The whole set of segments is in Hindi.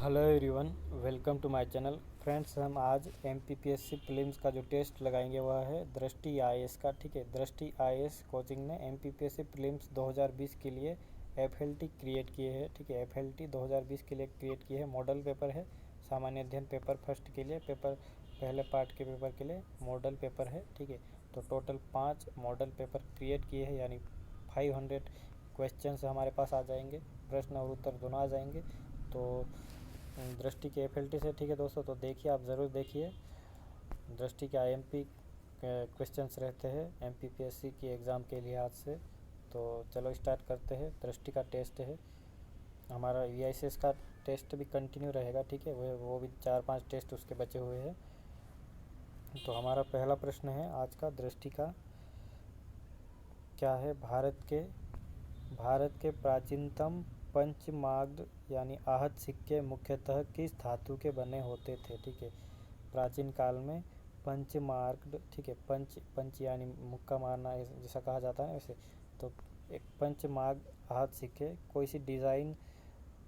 Hello everyone, welcome to my channel. Friends, हम आज एमपीपीएससी प्रीलिम्स का जो टेस्ट लगाएंगे वह है दृष्टि आईएएस का। ठीक है, दृष्टि आईएएस कोचिंग ने एमपीपीएससी प्रीलिम्स 2020 के लिए एफएलटी क्रिएट किए हैं। ठीक है, एफएलटी 2020 के लिए क्रिएट किए हैं। मॉडल पेपर है, सामान्य अध्ययन पेपर फर्स्ट के लिए, पेपर पहले पार्ट के पेपर के लिए मॉडल पेपर है। ठीक है, तो टोटल 5 मॉडल पेपर क्रिएट किए हैं, यानी 500 क्वेश्चंस हमारे पास आ जाएंगे, प्रश्न और उत्तर दोनों आ जाएंगे। तो दृष्टि के एफएलटी से। ठीक है दोस्तों, तो देखिए, आप ज़रूर देखिए। दृष्टि के आईएमपी क्वेश्चंस रहते हैं एमपीपीएससी की एग्ज़ाम के लिहाज से। तो चलो स्टार्ट करते हैं। दृष्टि का टेस्ट है हमारा, वीआईसीएस का टेस्ट भी कंटिन्यू रहेगा। ठीक है, वो भी 4-5 टेस्ट उसके बचे हुए हैं। तो हमारा पहला प्रश्न है आज का दृष्टि का, क्या है? भारत के प्राचीनतम पंचमार्ग यानी आहत सिक्के मुख्यतः किस धातु के बने होते थे? ठीक है, प्राचीन काल में पंचमार्ग, ठीक है, पंच यानी मुक्का मारना जैसा कहा जाता है वैसे, तो एक पंचमार्ग आहत सिक्के, कोई सी डिज़ाइन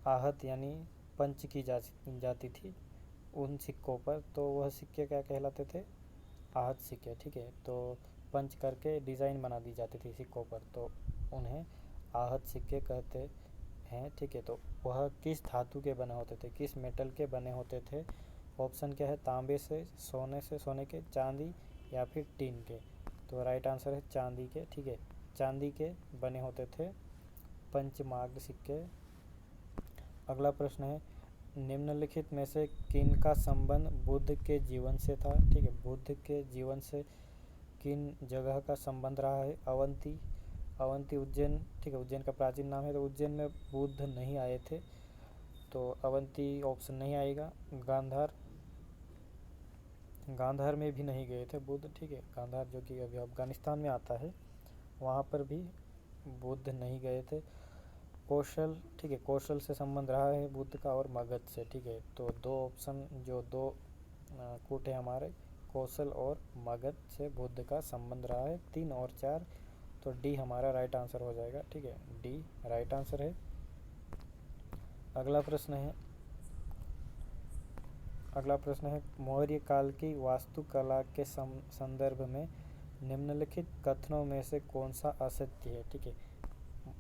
आहत यानी पंच की जाती थी उन सिक्कों पर, तो वह सिक्के क्या कहलाते थे? आहत सिक्के। ठीक है, तो पंच करके डिज़ाइन बना दी जाती थी सिक्कों पर, तो उन्हें आहत सिक्के कहते हैं। ठीक है, तो वह किस धातु के बने होते थे, किस मेटल के बने होते थे? ऑप्शन क्या है? तांबे से, सोने के, चांदी या फिर टीन के। तो राइट आंसर है चांदी के। ठीक है, चांदी के बने होते थे पंचमार्ग सिक्के। अगला प्रश्न है, निम्नलिखित में से किन का संबंध बुद्ध के जीवन से था? ठीक है, बुद्ध के जीवन से किन जगह का संबंध रहा है? अवंती उज्जैन। ठीक है, उज्जैन का प्राचीन नाम है, तो उज्जैन में बुद्ध नहीं आए थे, तो अवंती ऑप्शन नहीं आएगा। गांधार में भी नहीं गए थे बुद्ध। ठीक है, गांधार जो कि अभी अफगानिस्तान में आता है, वहाँ पर भी बुद्ध नहीं गए थे। कौशल, ठीक है, कौशल से संबंध रहा है बुद्ध का, और मगध से। ठीक है, तो दो ऑप्शन, जो दो कूट है हमारे, कौशल और मगध से बुद्ध का संबंध रहा है। 3 और 4, तो डी हमारा राइट आंसर हो जाएगा। ठीक है, डी राइट आंसर है। अगला प्रश्न है, मौर्य काल की वास्तुकला के संदर्भ में निम्नलिखित कथनों में से कौन सा असत्य है? ठीक है,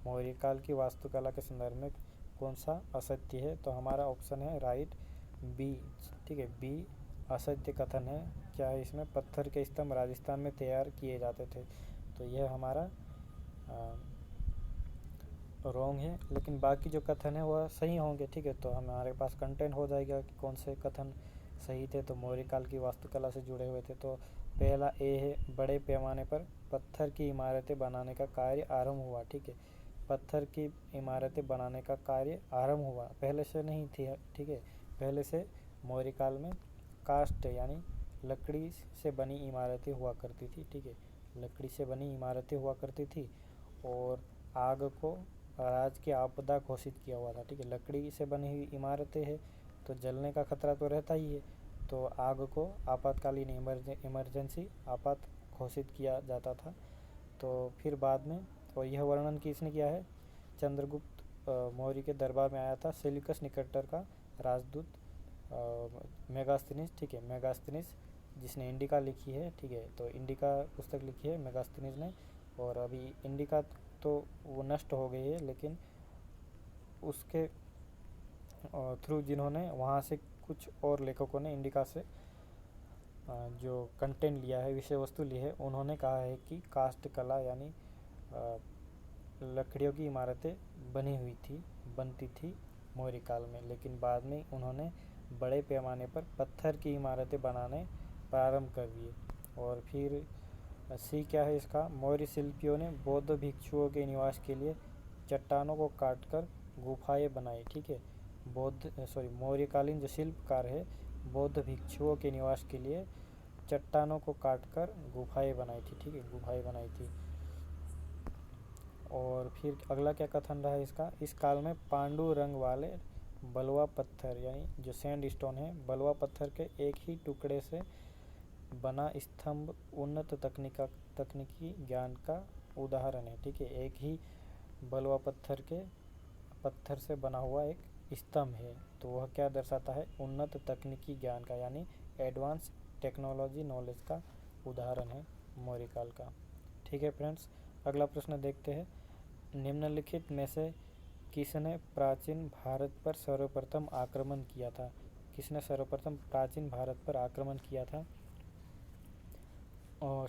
मौर्य काल की वास्तुकला के संदर्भ में कौन सा असत्य है? तो हमारा ऑप्शन है राइट बी। ठीक है, बी असत्य कथन है। क्या है इसमें? पत्थर के स्तंभ राजस्थान में तैयार किए जाते थे, तो यह हमारा रॉन्ग है, लेकिन बाकी जो कथन है वह सही होंगे। ठीक है, तो हमारे पास कंटेंट हो जाएगा कि कौन से कथन सही थे। तो मौर्य काल की वास्तुकला से जुड़े हुए थे, तो पहला ए है, बड़े पैमाने पर पत्थर की इमारतें बनाने का कार्य आरंभ हुआ। ठीक है, पत्थर की इमारतें बनाने का कार्य आरंभ हुआ, पहले से नहीं थी। ठीक है, पहले से मौर्य काल में कास्ट यानी लकड़ी से बनी इमारतें हुआ करती थी। ठीक है, लकड़ी से बनी इमारतें हुआ करती थी, और आग को राज की आपदा घोषित किया हुआ था। ठीक है, लकड़ी से बनी हुई इमारतें हैं, तो जलने का खतरा तो रहता ही है, तो आग को आपातकालीन इमरजेंसी आपात घोषित किया जाता था। तो फिर बाद में, और यह वर्णन किसने किया है? चंद्रगुप्त मौर्य के दरबार में आया था सेल्यूकस निकेटर का राजदूत मेगास्थनीज। ठीक है, मेगास्थनीज जिसने इंडिका लिखी है। ठीक है, तो इंडिका पुस्तक लिखी है मेगास्थनीज ने, और अभी इंडिका तो वो नष्ट हो गई है, लेकिन उसके थ्रू जिन्होंने वहाँ से कुछ और लेखकों ने इंडिका से जो कंटेंट लिया है, विषय वस्तु ली है, उन्होंने कहा है कि कास्ट कला यानी लकड़ियों की इमारतें बनती थी मौर्य काल में, लेकिन बाद में उन्होंने बड़े पैमाने पर पत्थर की इमारतें बनाने प्रारंभ कर दिए। और फिर सी क्या है इसका? मौर्य शिल्पियों ने बौद्ध भिक्षुओं के निवास के लिए चट्टानों को काटकर गुफाएं बनाई। ठीक है, मौर्यकालीन जो शिल्पकार है, बौद्ध भिक्षुओं के निवास के लिए चट्टानों को काटकर गुफाएं बनाई थी। ठीक है, गुफाएं बनाई थी। और फिर अगला क्या कथन रहा है इसका? इस काल में पांडु रंग वाले बलुआ पत्थर यानी जो सैंड स्टोन है, बलुआ पत्थर के एक ही टुकड़े से बना स्तंभ उन्नत तकनीकी ज्ञान का उदाहरण है। ठीक है, एक ही बलुआ पत्थर से बना हुआ एक स्तंभ है, तो वह क्या दर्शाता है, उन्नत तकनीकी ज्ञान का, यानी एडवांस टेक्नोलॉजी नॉलेज का उदाहरण है मौर्यकाल का। ठीक है फ्रेंड्स, अगला प्रश्न देखते हैं। निम्नलिखित में से किसने प्राचीन भारत पर सर्वप्रथम आक्रमण किया था? किसने सर्वप्रथम प्राचीन भारत पर आक्रमण किया था?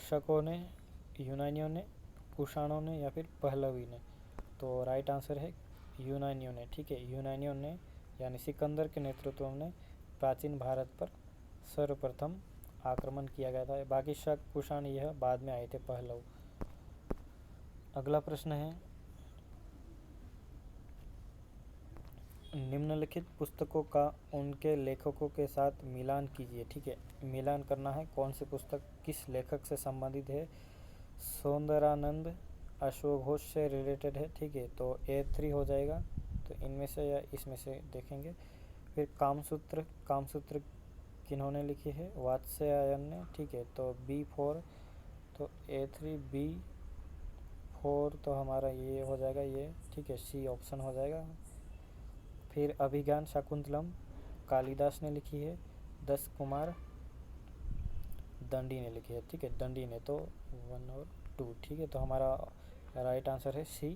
शकों ने, यूनानियों ने, कुषाणों ने, या फिर पहलवी ने? तो राइट आंसर है यूनानियों ने। ठीक है, यूनानियों ने यानी सिकंदर के नेतृत्व में प्राचीन भारत पर सर्वप्रथम आक्रमण किया गया था। बाकी शक, कुषाण यह बाद में आए थे, पहलव। अगला प्रश्न है, निम्नलिखित पुस्तकों का उनके लेखकों के साथ मिलान कीजिए। ठीक है, मिलान करना है, कौन सी पुस्तक किस लेखक से संबंधित है। सौंदरानंद अशोक घोष से रिलेटेड है। ठीक है, तो A3 हो जाएगा। तो इनमें से या इसमें से देखेंगे। फिर कामसूत्र, कामसूत्र किन्होंने लिखी है? वात्स्यायन ने। ठीक है, तो B4, तो A3 B4 तो हमारा ये हो जाएगा ये। ठीक है, C ऑप्शन हो जाएगा। फिर अभिज्ञान शाकुंतलम कालिदास ने लिखी है, 10 कुमार दंडी ने लिखी है। ठीक है, दंडी ने, तो 1 और 2। ठीक है, तो हमारा राइट आंसर है C।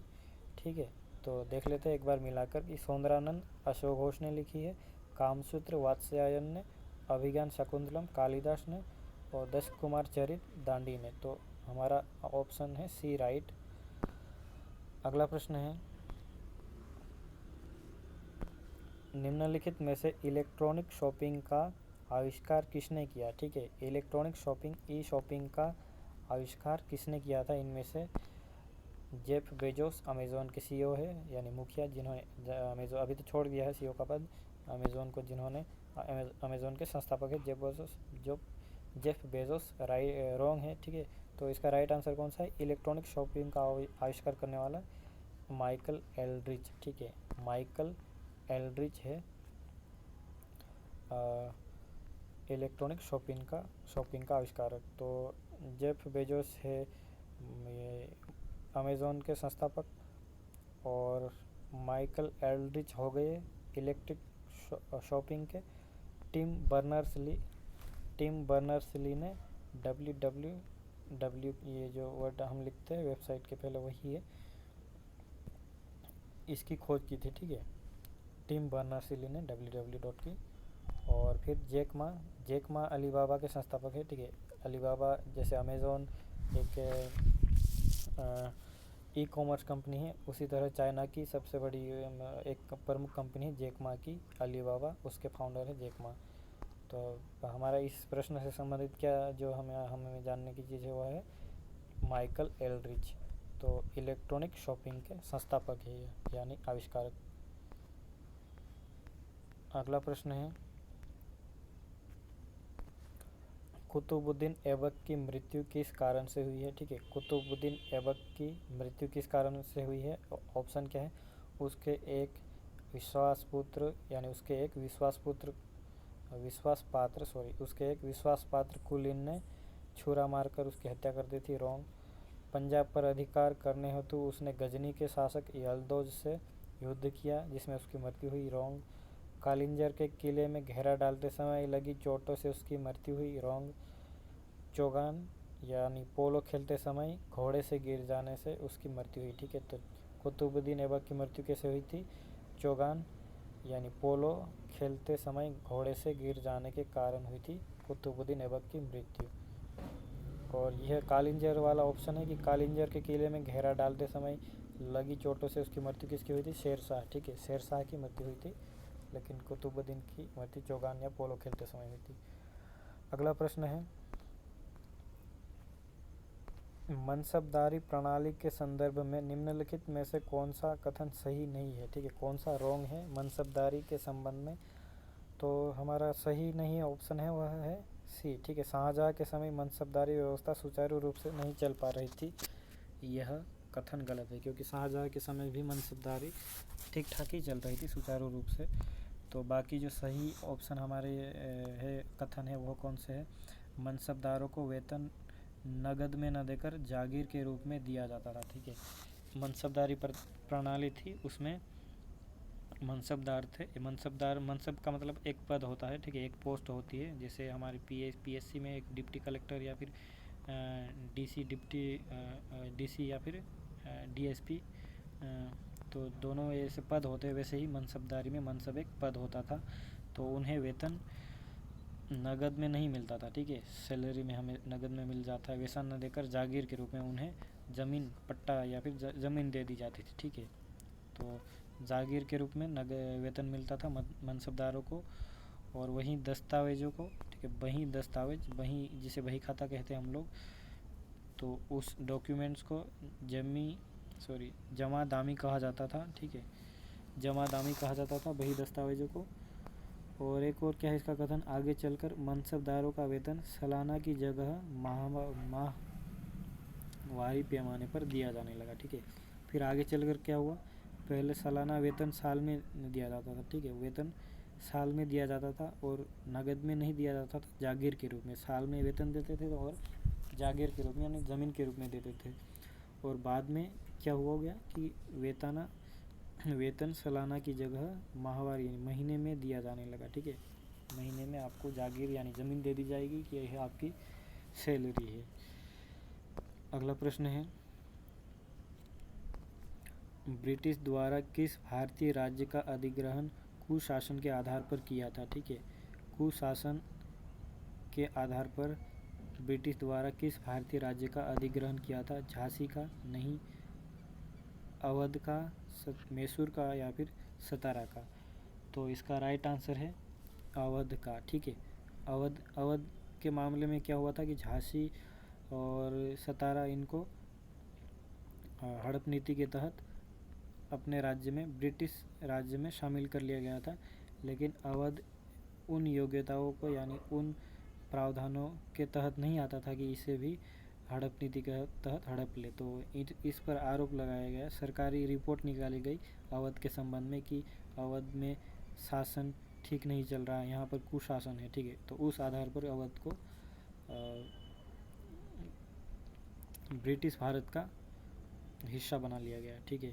ठीक है, तो देख लेते हैं एक बार मिलाकर कि सौंदरानंद अशोक घोष ने लिखी है, कामसूत्र वात्स्यायन ने, अभिज्ञान शाकुंतलम कालिदास ने, और 10 कुमार चरित दांडी ने। तो हमारा ऑप्शन है C राइट। अगला प्रश्न है, निम्नलिखित में से इलेक्ट्रॉनिक शॉपिंग का आविष्कार किसने किया? ठीक है, इलेक्ट्रॉनिक शॉपिंग, ई शॉपिंग का आविष्कार किसने किया था? इनमें से जेफ बेजोस अमेज़ॉन के CEO है, यानी मुखिया, जिन्होंने अमेज़ॉन अभी तो छोड़ दिया है CEO का पद, अमेज़ॉन को जिन्होंने, अमेज़ॉन के संस्थापक है जेफ बेजोस। रॉन्ग है। ठीक है, तो इसका राइट आंसर कौन सा है? इलेक्ट्रॉनिक शॉपिंग का आविष्कार करने वाला माइकल एल्ड्रिच। ठीक है, माइकल एल्ड्रिच है इलेक्ट्रॉनिक शॉपिंग का आविष्कारक। तो जेफ बेजोस है ये अमेज़ॉन के संस्थापक, और माइकल एल्ड्रिच हो गए इलेक्ट्रिक शॉपिंग के। टिम बर्नर्स-ली ने www, ये जो वर्ड हम लिखते हैं वेबसाइट के पहले वही है, इसकी खोज की थी। ठीक है, टिम बर्नर्स-ली ने www की। और फिर जैक मा अलीबाबा के संस्थापक है। ठीक है, अलीबाबा जैसे अमेज़ॉन एक ई कॉमर्स कंपनी है, उसी तरह चाइना की सबसे बड़ी एक प्रमुख कंपनी है जैक मा की, अलीबाबा, उसके फाउंडर है जैक मा। तो हमारा इस प्रश्न से संबंधित क्या जो हमें जानने की चीज़ है वह है माइकल एल्ड्रिच। तो इलेक्ट्रॉनिक शॉपिंग के संस्थापक है ये, यानी आविष्कारक। अगला प्रश्न है, कुतुबुद्दीन ऐबक की मृत्यु किस कारण से हुई है? ठीक है, कुतुबुद्दीन ऐबक की मृत्यु किस कारण से हुई है? ऑप्शन क्या है? उसके एक विश्वास पात्र कुलीन ने छुरा मारकर उसकी हत्या कर दी थी। रॉन्ग। पंजाब पर अधिकार करने हेतु उसने गजनी के शासक यल्दौज से युद्ध किया, जिसमें उसकी मृत्यु हुई। रॉन्ग। कालिंजर के किले में घेरा डालते समय लगी चोटों से उसकी मृत्यु हुई। रॉन्ग। चौगान यानी पोलो खेलते समय घोड़े से गिर जाने से उसकी मृत्यु हुई। ठीक है, तो कुतुबुद्दीन ऐबक की मृत्यु कैसे हुई थी? चौगान यानी पोलो खेलते समय घोड़े से गिर जाने के कारण हुई थी कुतुबुद्दीन ऐबक की मृत्यु। और यह कालिंजर वाला ऑप्शन है कि कालिंजर के किले में घेरा डालते समय लगी चोटों से उसकी मृत्यु किसकी हुई थी? शेरशाह। ठीक है, शेरशाह की मृत्यु हुई थी, लेकिन कुतुबुद्दीन की मृत्यु चौगान या पोलो खेलते समय हुई थी। अगला प्रश्न है, मनसबदारी प्रणाली के संदर्भ में निम्नलिखित में से कौन सा कथन सही नहीं है? ठीक है, कौन सा रॉन्ग है मनसबदारी के संबंध में? तो हमारा सही नहीं ऑप्शन है वह है C। ठीक है, शाहजहाँ के समय मनसबदारी व्यवस्था सुचारू रूप से नहीं चल पा रही थी, यह कथन गलत है, क्योंकि शाहजहाँ के समय भी मनसबदारी ठीक ठाक ही चल रही थी सुचारू रूप से। तो बाकी जो सही ऑप्शन हमारे है कथन है वो कौन से है? मनसबदारों को वेतन नगद में न देकर जागीर के रूप में दिया जाता था। ठीक है, मनसबदारी प्रणाली थी, उसमें मनसबदार थे। मनसबदार, मनसब का मतलब एक पद होता है, ठीक है, एक पोस्ट होती है। जैसे हमारे पीएससी में एक डिप्टी कलेक्टर या फिर डीसी, डीसी या फिर डीएसपी, तो दोनों ऐसे पद होते हैं। वैसे ही मनसबदारी में मनसब एक पद होता था। तो उन्हें वेतन नगद में नहीं मिलता था, ठीक है, सैलरी में हमें नगद में मिल जाता है। वैसा न देकर जागीर के रूप में उन्हें ज़मीन, पट्टा या फिर ज़मीन दे दी जाती थी, ठीक है। तो जागीर के रूप में वेतन मिलता था मनसबदारों को। और वहीं दस्तावेज़ों को, ठीक है, बही दस्तावेज, बही जिसे बही खाता कहते हैं हम लोग, तो उस डॉक्यूमेंट्स को जमा दामी कहा जाता था, ठीक है, जमा दामी कहा जाता था बही दस्तावेज़ों को। और एक और क्या है इसका कथन, आगे चलकर मनसबदारों का वेतन सालाना की जगह माहवारी पैमाने पर दिया जाने लगा, ठीक है। फिर आगे चलकर क्या हुआ, पहले सालाना वेतन साल में दिया जाता था, ठीक है, वेतन साल में दिया जाता था और नगद में नहीं दिया जाता था, जागीर के रूप में साल में वेतन देते थे और जागीर के रूप में यानी ज़मीन के रूप में देते थे। और बाद में क्या हुआ गया कि वेतन सालाना की जगह माहवारी यानी महीने में दिया जाने लगा, ठीक है। महीने में आपको जागीर यानी ज़मीन दे दी जाएगी कि यह आपकी सैलरी है। अगला प्रश्न है, ब्रिटिश द्वारा किस भारतीय राज्य का अधिग्रहण कुशासन के आधार पर किया था, ठीक है। कुशासन के आधार पर ब्रिटिश द्वारा किस भारतीय राज्य का अधिग्रहण किया था, झांसी का, नहीं अवध का, मैसूर का या फिर सतारा का। तो इसका राइट आंसर है अवध का, ठीक है। अवध के मामले में क्या हुआ था कि झांसी और सतारा इनको हड़प नीति के तहत अपने राज्य में, ब्रिटिश राज्य में शामिल कर लिया गया था। लेकिन अवध उन योग्यताओं को यानी उन प्रावधानों के तहत नहीं आता था कि इसे भी हड़प नीति के तहत हड़प ले। तो इस पर आरोप लगाया गया, सरकारी रिपोर्ट निकाली गई अवध के संबंध में कि अवध में शासन ठीक नहीं चल रहा है, यहाँ पर कुशासन है, ठीक है। तो उस आधार पर अवध को ब्रिटिश भारत का हिस्सा बना लिया गया, ठीक है।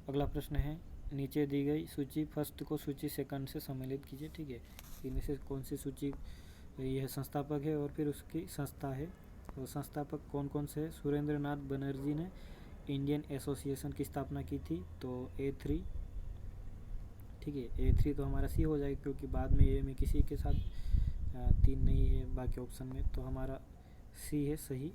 अगला प्रश्न है, नीचे दी गई सूची फर्स्ट को सूची सेकंड से सम्मिलित कीजिए, ठीक है। इनमें से कौन सी सूची, यह संस्थापक है और फिर उसकी संस्था है। और संस्थापक कौन कौन से है, सुरेंद्र नाथ बनर्जी ने इंडियन एसोसिएशन की स्थापना की थी, तो A3, ठीक है। A3 तो हमारा सी हो जाएगा क्योंकि बाद में ए में किसी के साथ 3 नहीं है बाकी ऑप्शन में, तो हमारा सी है सही।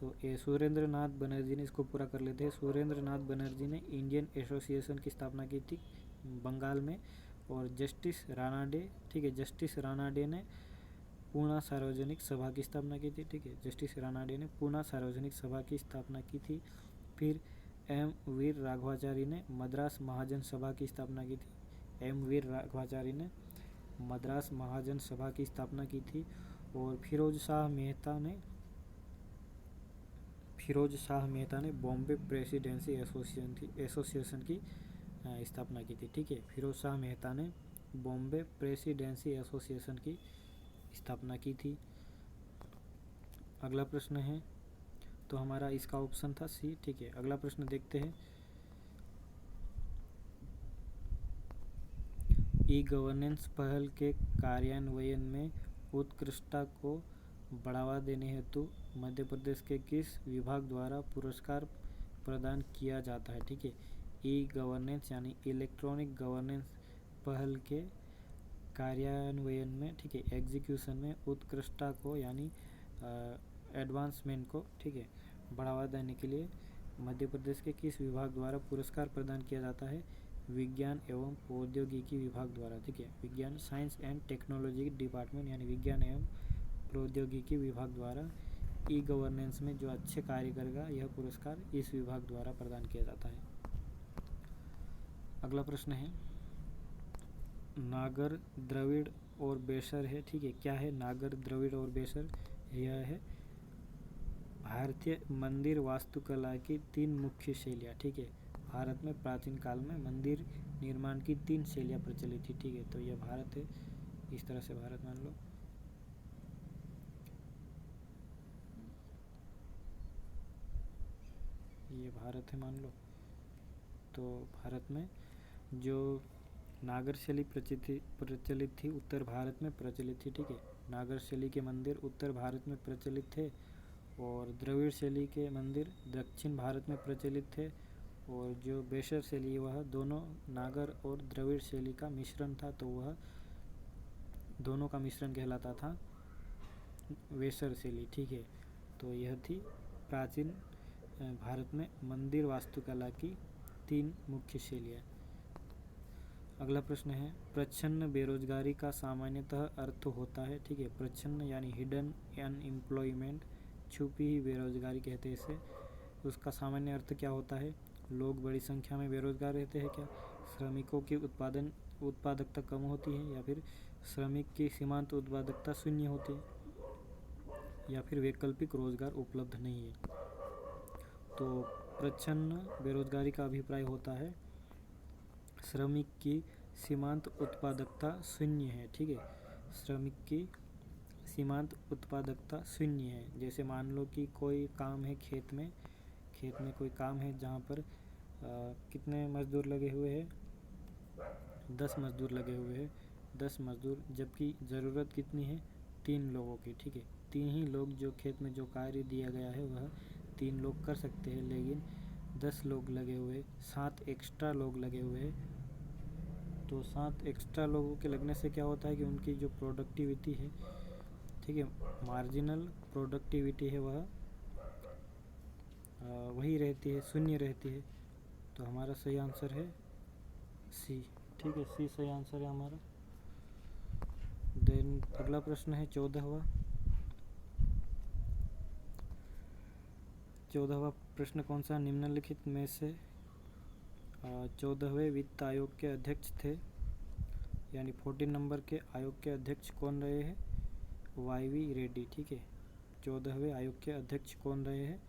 तो सुरेंद्र नाथ बनर्जी ने इसको पूरा कर लेते हैं। सुरेंद्र नाथ बनर्जी ने इंडियन एसोसिएशन की स्थापना की थी बंगाल में। और जस्टिस रानाडे, ठीक है, जस्टिस रानाडे ने पूना सार्वजनिक सभा की स्थापना की थी, ठीक है। जस्टिस रानाडे ने पूना सार्वजनिक सभा की स्थापना की थी। फिर एम वीर राघवाचारी ने मद्रास महाजन सभा की स्थापना की थी। एम वीर राघवाचारी ने मद्रास महाजन सभा की स्थापना की थी। और फिरोज शाह मेहता ने बॉम्बे प्रेसिडेंसी एसोसिएशन की स्थापना की थी, ठीक है। फिरोज शाह मेहता ने बॉम्बे प्रेसिडेंसी एसोसिएशन की स्थापना की थी। अगला प्रश्न है, तो हमारा इसका ऑप्शन था सी, ठीक है। अगला प्रश्न देखते हैं, ई गवर्नेंस पहल के कार्यान्वयन में उत्कृष्टता को बढ़ावा देने हेतु मध्य प्रदेश के किस विभाग द्वारा पुरस्कार प्रदान किया जाता है, ठीक है। ई गवर्नेंस यानी इलेक्ट्रॉनिक गवर्नेंस पहल के कार्यान्वयन में, ठीक है, एग्जीक्यूशन में उत्कृष्टता को यानी एडवांसमेंट को, ठीक है, बढ़ावा देने के लिए मध्य प्रदेश के किस विभाग द्वारा पुरस्कार प्रदान किया जाता है, विज्ञान एवं प्रौद्योगिकी विभाग द्वारा, ठीक है। विज्ञान, साइंस एंड टेक्नोलॉजी डिपार्टमेंट यानी विज्ञान एवं प्रौद्योगिकी विभाग द्वारा ई गवर्नेंस में जो अच्छे कार्य करेगा यह पुरस्कार इस विभाग द्वारा प्रदान किया जाता है। अगला प्रश्न है, नागर, द्रविड़ और बेसर है, ठीक है। क्या है नागर, द्रविड़ और बेसर? यह है भारतीय मंदिर वास्तुकला की 3 मुख्य शैलियाँ, ठीक है। भारत में प्राचीन काल में मंदिर निर्माण की 3 शैलियाँ प्रचलित थी, ठीक है। तो यह भारत है, इस तरह से भारत मान लो। ये भारत है मान लो। तो भारत में जो नागर शैली प्रचलित थी, उत्तर भारत में प्रचलित थी, ठीक है। नागर शैली के मंदिर उत्तर भारत में प्रचलित थे और द्रविड़ शैली के मंदिर दक्षिण भारत में प्रचलित थे। और जो बेशर शैली वह दोनों नागर और द्रविड़ शैली का मिश्रण था, तो वह दोनों का मिश्रण कहलाता था वेसर शैली, ठीक है। तो यह थी प्राचीन भारत में मंदिर वास्तुकला की 3 मुख्य शैलियाँ। अगला प्रश्न है, प्रच्छन्न बेरोजगारी का सामान्यतः अर्थ होता है, ठीक है। प्रच्छन्न यानी हिडन अनएम्प्लॉयमेंट, छुपी ही बेरोजगारी कहते हैं इसे। उसका सामान्य अर्थ क्या होता है? लोग बड़ी संख्या में बेरोजगार रहते हैं क्या? श्रमिकों की उत्पादकता कम होती है, या फिर श्रमिक की सीमांत उत्पादकता शून्य होती है, या फिर वैकल्पिक रोजगार उपलब्ध नहीं है। तो प्रच्छन्न बेरोजगारी का अभिप्राय होता है श्रमिक की सीमांत उत्पादकता शून्य है, ठीक है। श्रमिक की सीमांत उत्पादकता शून्य है। जैसे मान लो कि कोई काम है खेत में कोई काम है जहाँ पर कितने मजदूर लगे हुए हैं? 10 मजदूर लगे हुए हैं, 10 मजदूर, जबकि ज़रूरत कितनी है? 3 लोगों की, ठीक है। 3 ही लोग जो खेत में जो कार्य दिया गया है वह 3 लोग कर सकते हैं, लेकिन 10 लोग लगे हुए, 7 एक्स्ट्रा लोग लगे हुए हैं। तो 7 एक्स्ट्रा लोगों के लगने से क्या होता है कि उनकी जो प्रोडक्टिविटी है, ठीक है, मार्जिनल प्रोडक्टिविटी है वह वही रहती है, शून्य रहती है। तो हमारा सही आंसर है सी, ठीक है। सी सही आंसर है हमारा। देन अगला प्रश्न है 14वां प्रश्न कौन सा? निम्नलिखित में से 14वें वित्त आयोग के अध्यक्ष थे, यानी 14 नंबर के आयोग के अध्यक्ष कौन रहे हैं? वाई.वी. रेड्डी, ठीक है। 14वें आयोग के अध्यक्ष कौन रहे हैं?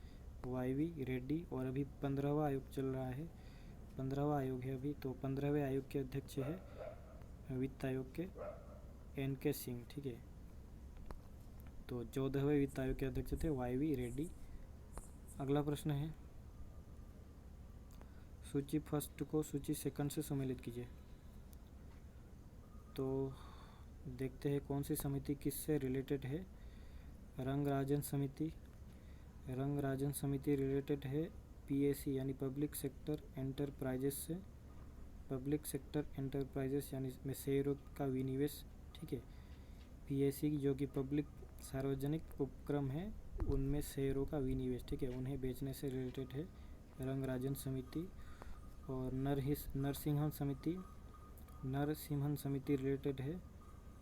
वाई.वी. रेड्डी। और अभी 15वां आयोग चल रहा है, 15वां आयोग है अभी। तो 15वें आयोग के अध्यक्ष है वित्त आयोग के एन.के. सिंह, ठीक है। तो 14वें वित्त आयोग के अध्यक्ष थे वाई.वी. रेड्डी। अगला प्रश्न है, सूची फर्स्ट को सूची सेकंड से सम्मिलित कीजिए। तो देखते हैं कौन सी समिति किससे रिलेटेड है। रंगराजन समिति रिलेटेड है पीएसी यानी पब्लिक सेक्टर एंटरप्राइजेस से। पब्लिक सेक्टर एंटरप्राइजेस यानी इसमें शेयरों का विनिवेश, ठीक है। पीएसी जो कि पब्लिक सार्वजनिक उपक्रम है, उनमें शेयरों का विनिवेश, ठीक है, उन्हें बेचने से रिलेटेड है रंगराजन समिति। और नरसिम्हन समिति रिलेटेड है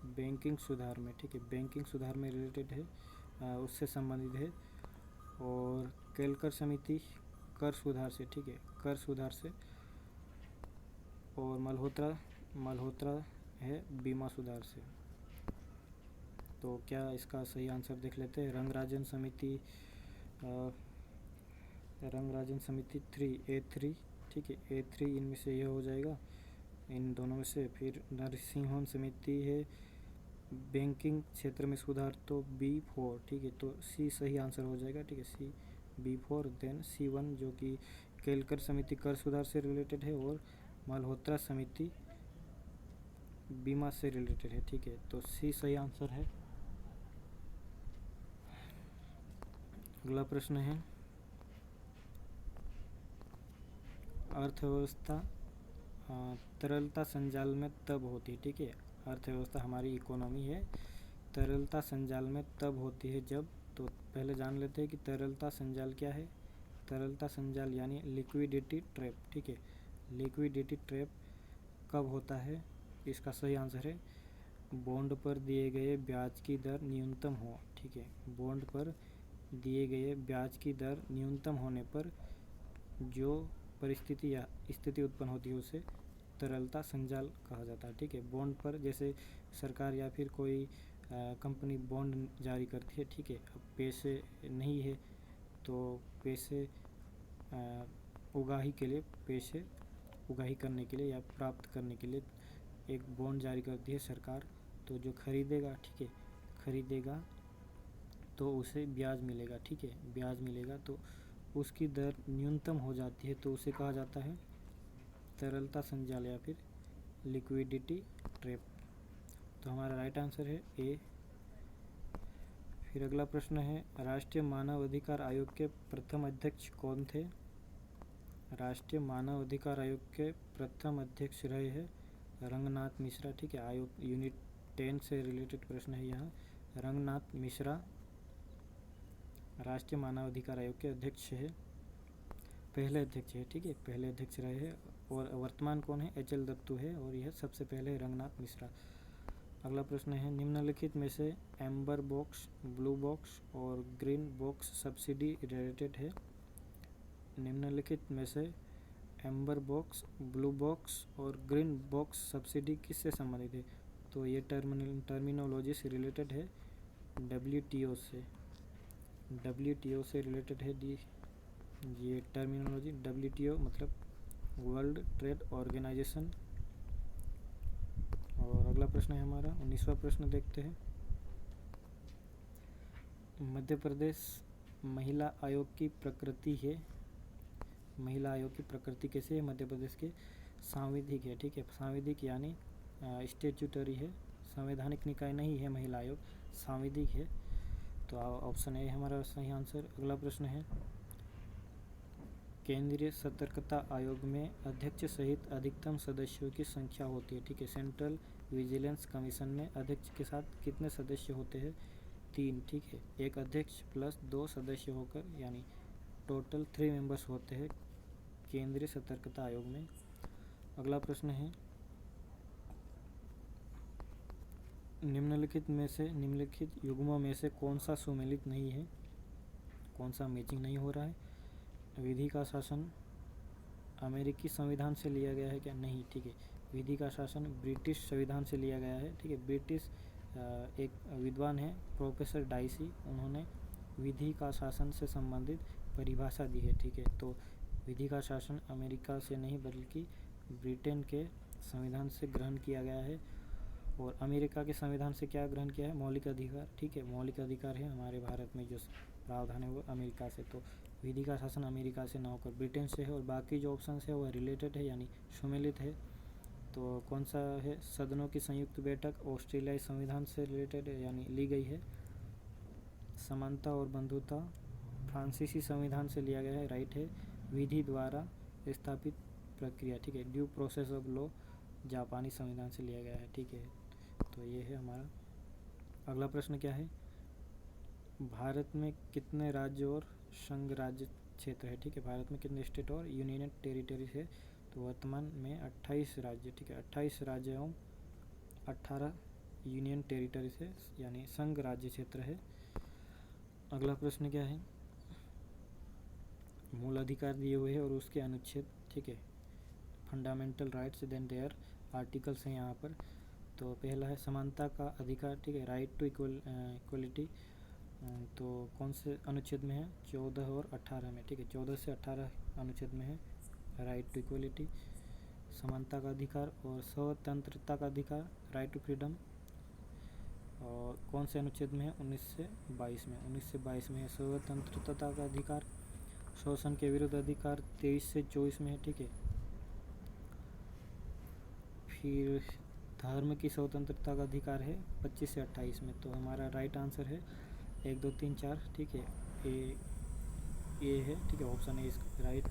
बैंकिंग सुधार में, ठीक है, बैंकिंग सुधार में रिलेटेड है, उससे संबंधित है। और केलकर समिति कर सुधार से, ठीक है, कर सुधार से। और मल्होत्रा है बीमा सुधार से। तो क्या इसका सही आंसर देख लेते हैं। रंगराजन समिति 3A3, ठीक है, A3 इनमें से यह हो जाएगा, इन दोनों में से। फिर नरसिम्हन समिति है बैंकिंग क्षेत्र में सुधार, तो B4, ठीक है। तो सी सही आंसर हो जाएगा, ठीक है, सी B4। देन C1 जो कि केलकर समिति कर सुधार से रिलेटेड है, और मल्होत्रा समिति बीमा से रिलेटेड है, ठीक है। तो सी सही आंसर है। अगला प्रश्न है, अर्थव्यवस्था तरलता संजाल में तब होती है, ठीक है। अर्थव्यवस्था हमारी इकोनॉमी है, तरलता संजाल में तब होती है जब। तो पहले जान लेते हैं कि तरलता संजाल क्या है। तरलता संजाल यानी लिक्विडिटी ट्रैप, ठीक है। लिक्विडिटी ट्रैप कब होता है? इसका सही आंसर है बॉन्ड पर दिए गए ब्याज की दर न्यूनतम हो, ठीक है। बॉन्ड पर दिए गए ब्याज की दर न्यूनतम होने पर जो परिस्थिति या स्थिति उत्पन्न होती है उसे तरलता संजाल कहा जाता है, ठीक है। बॉन्ड पर जैसे सरकार या फिर कोई कंपनी बॉन्ड जारी करती है, ठीक है। अब पैसे नहीं है तो पैसे उगाही करने के लिए या प्राप्त करने के लिए एक बॉन्ड जारी करती है सरकार। तो जो खरीदेगा, ठीक है, खरीदेगा तो उसे ब्याज मिलेगा, ठीक है, ब्याज मिलेगा। तो उसकी दर न्यूनतम हो जाती है, तो उसे कहा जाता है तरलता संजाल या फिर लिक्विडिटी ट्रैप। तो हमारा राइट आंसर है ए। फिर अगला प्रश्न है, राष्ट्रीय मानव अधिकार आयोग के प्रथम अध्यक्ष कौन थे? राष्ट्रीय मानव अधिकार आयोग के प्रथम अध्यक्ष रहे हैं रंगनाथ मिश्रा। ठीक है, आयोग यूनिट 10 से रिलेटेड प्रश्न है यहाँ। रंगनाथ मिश्रा राष्ट्रीय मानव अधिकार आयोग के अध्यक्ष है, पहले अध्यक्ष है। ठीक है, पहले अध्यक्ष रहे हैं। और वर्तमान कौन है? एच.एल. दत्तू है, और यह सबसे पहले रंगनाथ मिश्रा। अगला प्रश्न है, निम्नलिखित में से एम्बर बॉक्स, ब्लू बॉक्स और ग्रीन बॉक्स सब्सिडी रिलेटेड है। निम्नलिखित में से एम्बर बॉक्स, ब्लू बॉक्स और ग्रीन बॉक्स सब्सिडी किससे संबंधित है? तो ये टर्मिनोलॉजी से रिलेटेड है WTO से। WTO से रिलेटेड है ये टर्मिनोलॉजी। WTO मतलब वर्ल्ड ट्रेड ऑर्गेनाइजेशन। और अगला प्रश्न है हमारा 19वां प्रश्न, देखते हैं। मध्य प्रदेश महिला आयोग की प्रकृति है। महिला आयोग की प्रकृति कैसे है मध्य प्रदेश के? सांविधिक है। ठीक है, सांविधिक यानी स्टेचुटरी है, संवैधानिक निकाय नहीं है महिला आयोग, सांविधिक है। तो ऑप्शन ए हमारा सही आंसर। अगला प्रश्न है, केंद्रीय सतर्कता आयोग में अध्यक्ष सहित अधिकतम सदस्यों की संख्या होती है। ठीक है, सेंट्रल विजिलेंस कमीशन में अध्यक्ष के साथ कितने सदस्य होते हैं? 3। ठीक है, एक अध्यक्ष प्लस 2 सदस्य होकर यानी टोटल 3 मेंबर्स होते हैं केंद्रीय सतर्कता आयोग में। अगला प्रश्न है, निम्नलिखित युग्मों में से कौन सा सुमेलित नहीं है? कौन सा मैचिंग नहीं हो रहा है? विधि का शासन अमेरिकी संविधान से लिया गया है क्या? नहीं। ठीक है, विधि का शासन ब्रिटिश संविधान से लिया गया है। ठीक है, ब्रिटिश एक विद्वान है प्रोफेसर डाइसी, उन्होंने विधि का शासन से संबंधित परिभाषा दी है। ठीक है, तो विधि का शासन अमेरिका से नहीं बल्कि ब्रिटेन के संविधान से ग्रहण किया गया है। और अमेरिका के संविधान से क्या ग्रहण किया है? मौलिक अधिकार। ठीक है, मौलिक अधिकार है हमारे भारत में जो प्रावधान है वो अमेरिका से। तो विधि का शासन अमेरिका से ना होकर ब्रिटेन से है। और बाकी जो ऑप्शन है वह रिलेटेड है यानी सुमेलित है। तो कौन सा है? सदनों की संयुक्त बैठक ऑस्ट्रेलियाई संविधान से रिलेटेड है यानी ली गई है। समानता और बंधुता फ्रांसीसी संविधान से लिया गया है, राइट है। विधि द्वारा स्थापित प्रक्रिया, ठीक है, ड्यू प्रोसेस ऑफ लॉ जापानी संविधान से लिया गया है। ठीक है, तो ये है हमारा। अगला प्रश्न क्या है, भारत में कितने राज्य और संघ राज्य क्षेत्र है? ठीक है, भारत में कितने स्टेट और यूनियन टेरिटरीज है? तो वर्तमान में 28 राज्य, ठीक है, 28 राज्य एवं 18 यूनियन टेरिटरीज है यानी संघ राज्य क्षेत्र है। अगला प्रश्न क्या है, मूल अधिकार दिए हुए हैं और उसके अनुच्छेद, ठीक है, fundamental rights then there articles हैं यहाँ पर। तो पहला है समानता का अधिकार, ठीक है, राइट टू इक्वलिटी। तो कौन से अनुच्छेद में है? 14 और 18 में। ठीक है, 14 से 18 अनुच्छेद में है राइट टू इक्वलिटी, समानता का अधिकार। और स्वतंत्रता का अधिकार, राइट टू फ्रीडम, और कौन से अनुच्छेद में है? 19 से 22 में। 19 से 22 में है स्वतंत्रता का अधिकार। शोषण के विरुद्ध अधिकार 23 से 24 में है। ठीक है, फिर धर्म की स्वतंत्रता का अधिकार है 25 से 28 में। तो हमारा राइट आंसर है 1 2 3 4। ठीक है, ए है। ठीक है, ऑप्शन ए इसका राइट।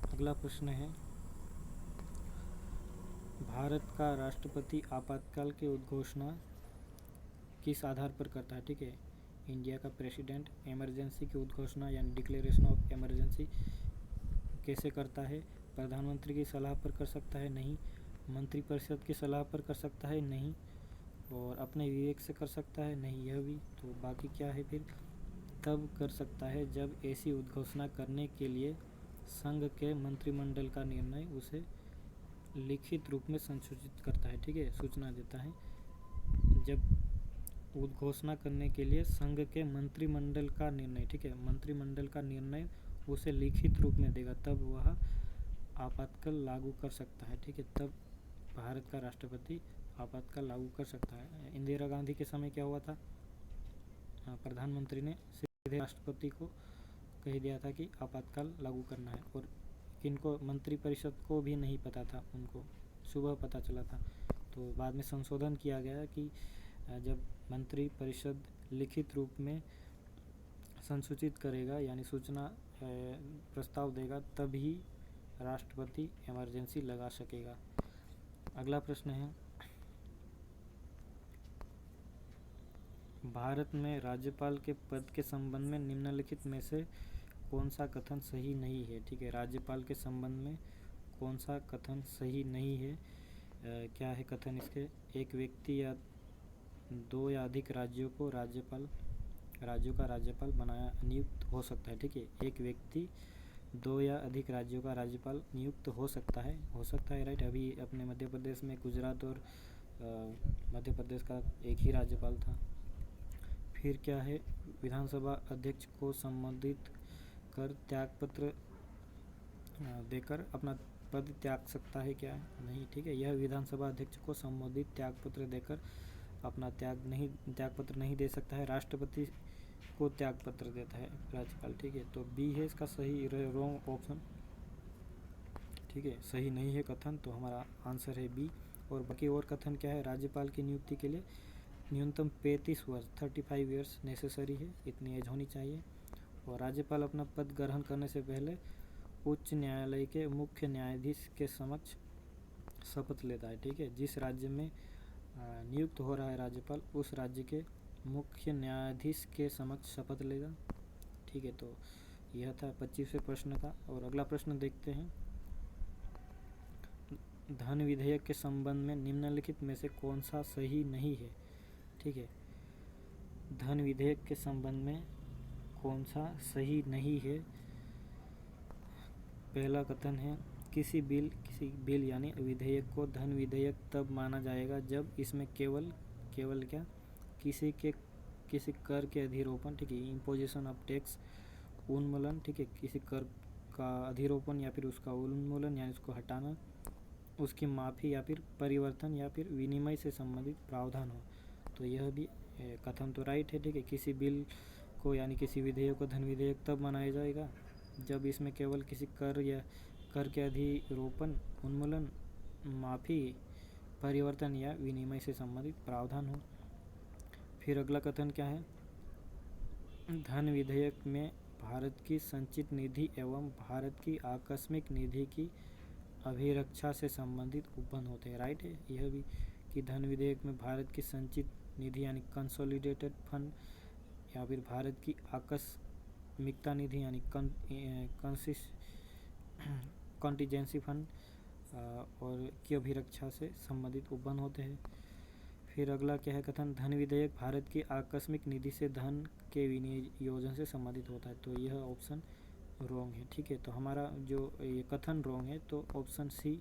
अगला प्रश्न है, भारत का राष्ट्रपति आपातकाल की उद्घोषणा किस आधार पर करता है? ठीक है, इंडिया का प्रेसिडेंट इमरजेंसी की उद्घोषणा यानी डिक्लेरेशन ऑफ इमरजेंसी कैसे करता है? प्रधानमंत्री की सलाह पर कर सकता है? नहीं। मंत्रिपरिषद की सलाह पर कर सकता है? नहीं। और अपने विवेक से कर सकता है? नहीं, यह भी। तो बाकी क्या है फिर? तब कर सकता है जब ऐसी उद्घोषणा करने के लिए संघ के मंत्रिमंडल का निर्णय उसे लिखित रूप में संशोधित करता है। ठीक है, सूचना देता है। जब उद्घोषणा करने के लिए संघ के मंत्रिमंडल का निर्णय, ठीक है, मंत्रिमंडल का निर्णय उसे लिखित रूप में देगा, तब वह आपातकाल लागू कर सकता है। ठीक है, तब भारत का राष्ट्रपति आपातकाल लागू कर सकता है। इंदिरा गांधी के समय क्या हुआ था? प्रधानमंत्री ने सीधे राष्ट्रपति को कह दिया था कि आपातकाल लागू करना है, और किनको? मंत्रिपरिषद को भी नहीं पता था उनको सुबह पता चला था। तो बाद में संशोधन किया गया कि जब मंत्री परिषद लिखित रूप में संसूचित करेगा यानी सूचना प्रस्ताव देगा तभी राष्ट्रपति इमरजेंसी लगा सकेगा। अगला प्रश्न है, भारत में राज्यपाल के पद के संबंध में निम्नलिखित में से कौन सा कथन सही नहीं है। ठीक है, राज्यपाल के संबंध में कौन सा कथन सही नहीं है। क्या है कथन इसके, एक व्यक्ति या दो या अधिक राज्यों का राज्यपाल बनाया नियुक्त हो सकता है। ठीक है, एक व्यक्ति दो या अधिक राज्यों का राज्यपाल नियुक्त हो सकता है राइट। अभी अपने मध्य प्रदेश में गुजरात और मध्य प्रदेश का एक ही राज्यपाल था। फिर क्या है, विधानसभा अध्यक्ष को संबोधित कर त्यागपत्र देकर अपना पद त्याग सकता है क्या, नहीं। ठीक है, यह विधानसभा अध्यक्ष को संबोधित त्यागपत्र देकर अपना त्यागपत्र नहीं दे सकता है, राष्ट्रपति को त्यागपत्र देता है राज्यपाल। ठीक है, तो बी है इसका सही, रॉन्ग ऑप्शन। ठीक है, सही नहीं है कथन, तो हमारा आंसर है बी। और बाकी और कथन क्या है, राज्यपाल की नियुक्ति के लिए न्यूनतम 35 वर्ष 35 ईयर्स नेसेसरी है, इतनी एज होनी चाहिए। और राज्यपाल अपना पद ग्रहण करने से पहले उच्च न्यायालय के मुख्य न्यायाधीश के समक्ष शपथ लेता है। ठीक है, जिस राज्य में नियुक्त हो रहा है राज्यपाल, उस राज्य के मुख्य न्यायाधीश के समक्ष शपथ लेगा। ठीक है, तो यह था 25वें प्रश्न का। और अगला प्रश्न देखते हैं, धन विधेयक के संबंध में निम्नलिखित में से कौन सा सही नहीं है। ठीक है, धन विधेयक के संबंध में कौन सा सही नहीं है। पहला कथन है, किसी बिल यानी विधेयक को धन विधेयक तब माना जाएगा जब इसमें केवल क्या, किसी कर के अधिरोपण, ठीक है, इम्पोजिशन ऑफ टैक्स, उन्मूलन, ठीक है, किसी कर का अधिरोपण या फिर उसका उन्मूलन यानी उसको हटाना, उसकी माफ़ी या फिर परिवर्तन या फिर विनिमय से संबंधित प्रावधान हो। तो यह भी कथन तो राइट है। ठीक है, किसी बिल को यानी किसी विधेयक को धन विधेयक तब मनाया जाएगा जब इसमें केवल किसी कर के अधिरोपण, उन्मूलन, माफ़ी, परिवर्तन या विनिमय से संबंधित प्रावधान हो। फिर अगला कथन क्या है, धन विधेयक में भारत की संचित निधि एवं भारत की आकस्मिक निधि की अभिरक्षा से संबंधित उपबंध होते हैं। राइट है यह भी कि धन विधेयक में भारत की संचित निधि यानी कंसोलिडेटेड फंड या फिर भारत की आकस्मिकता निधि यानी कॉन्टीजेंसी फंड और की अभिरक्षा से संबंधित उपबंध होते हैं। फिर अगला क्या है कथन, धन विधेयक भारत की आकस्मिक निधि से धन के विनियोजन से संबंधित होता है। तो यह ऑप्शन रॉन्ग है। ठीक है, तो हमारा जो ये कथन रॉन्ग है, तो ऑप्शन सी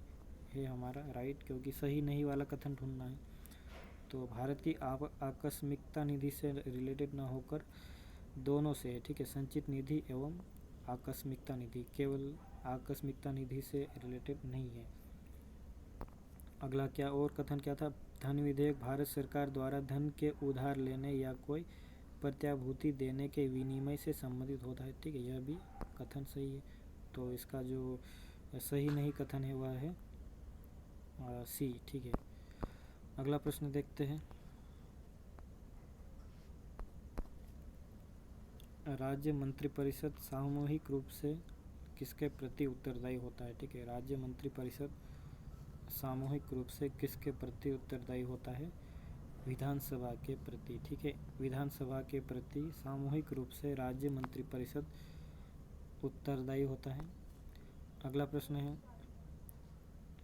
है हमारा राइट, क्योंकि सही नहीं वाला कथन ढूंढना है। तो भारत की आकस्मिकता निधि से रिलेटेड ना होकर दोनों से है। ठीक है, संचित निधि एवं आकस्मिकता निधि, केवल आकस्मिकता निधि से रिलेटेड नहीं है। अगला क्या और कथन क्या था, धन विधेयक भारत सरकार द्वारा धन के उधार लेने या कोई प्रत्याभूति देने के विनिमय से संबंधित होता है। ठीक है, यह भी कथन सही है। तो इसका जो सही नहीं कथन है वह है सी। ठीक है, अगला प्रश्न देखते हैं, राज्य मंत्रिपरिषद सामूहिक रूप से किसके प्रति उत्तरदायी होता है। ठीक है, राज्य मंत्रिपरिषद सामूहिक रूप से किसके प्रति उत्तरदायी होता है, विधानसभा के प्रति। ठीक है, विधानसभा के प्रति सामूहिक रूप से राज्य मंत्रिपरिषद उत्तरदायी होता है। अगला प्रश्न है,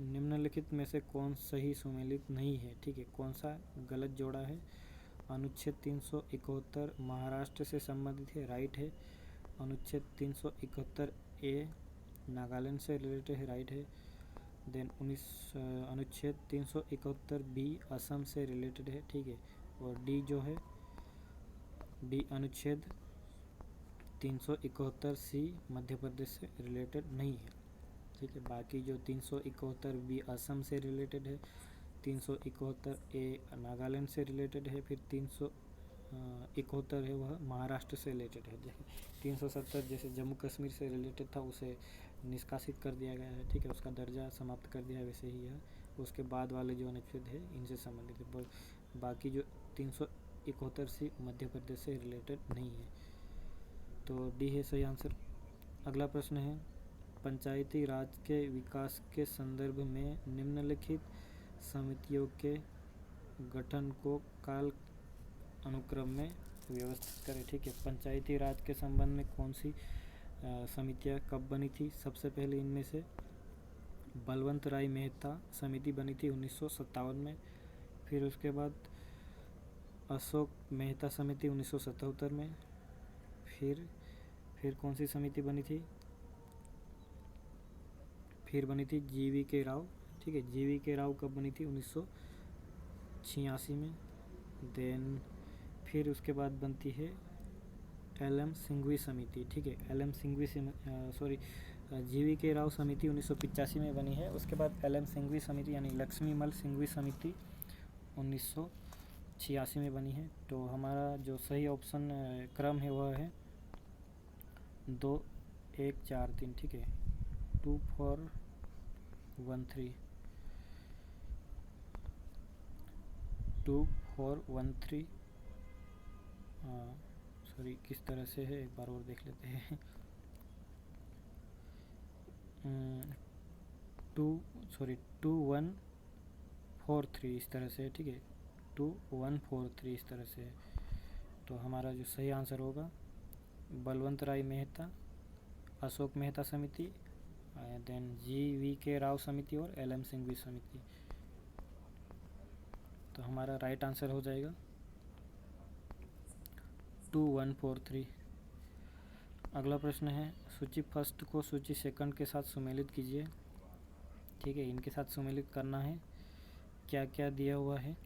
निम्नलिखित में से कौन सही सुमेलित नहीं है। ठीक है, कौन सा गलत जोड़ा है। अनुच्छेद 371 महाराष्ट्र से संबंधित है, राइट है। अनुच्छेद 371 ए नागालैंड से रिलेटेड है, राइट है। देन अनुच्छेद 371 बी असम से रिलेटेड है, ठीक है। और डी जो है, डी अनुच्छेद 371 सी मध्य प्रदेश से रिलेटेड नहीं है, ठीक है। बाकी जो 371 बी असम से रिलेटेड है, 371 ए नागालैंड से रिलेटेड है, फिर 371 है वह महाराष्ट्र से रिलेटेड है। जैसे 370 जैसे जम्मू कश्मीर से रिलेटेड था, उसे निष्कासित कर दिया गया है, ठीक है, उसका दर्जा समाप्त कर दिया है, वैसे ही यह उसके बाद वाले जो अनुच्छेद है इनसे संबंधित है। बाकी जो 371 सी मध्य प्रदेश से रिलेटेड नहीं है। तो डी है सही आंसर। अगला प्रश्न है, पंचायती राज के विकास के संदर्भ में निम्नलिखित समितियों के गठन को काल अनुक्रम में व्यवस्थित करें। ठीक है, पंचायती राज के संबंध में कौन सी समितियां कब बनी थी? सबसे पहले इनमें से बलवंत राय मेहता समिति बनी थी 1957 में। फिर उसके बाद अशोक मेहता समिति 1977 में। फिर कौन सी समिति बनी थी? फिर बनी थी GV राव। ठीक है, GV राव कब बनी थी? 1986 में। देन फिर उसके बाद बनती है LM सिंघवी समिति। ठीक है, LM सिंघवी GV राव समिति 1985 में बनी है। उसके बाद LM सिंघवी समिति यानी लक्ष्मीमल सिंघवी समिति 1986 में बनी है। तो हमारा जो सही ऑप्शन क्रम है वह है 2 1 4 3। ठीक है, 2 4 1 3 2 4 1 3। सॉरी, किस तरह से है एक बार और देख लेते हैं। 2 1 4 3 इस तरह से है। ठीक है, 2 1 4 3 इस तरह से है। तो हमारा जो सही आंसर होगा बलवंत राय मेहता, अशोक मेहता समिति, देन GV राव समिति और LM सिंघवी समिति। तो हमारा राइट आंसर हो जाएगा 2 1 4 3। अगला प्रश्न है, सूची फर्स्ट को सूची सेकंड के साथ सुमेलित कीजिए। ठीक है, इनके साथ सुमेलित करना है। क्या क्या दिया हुआ है?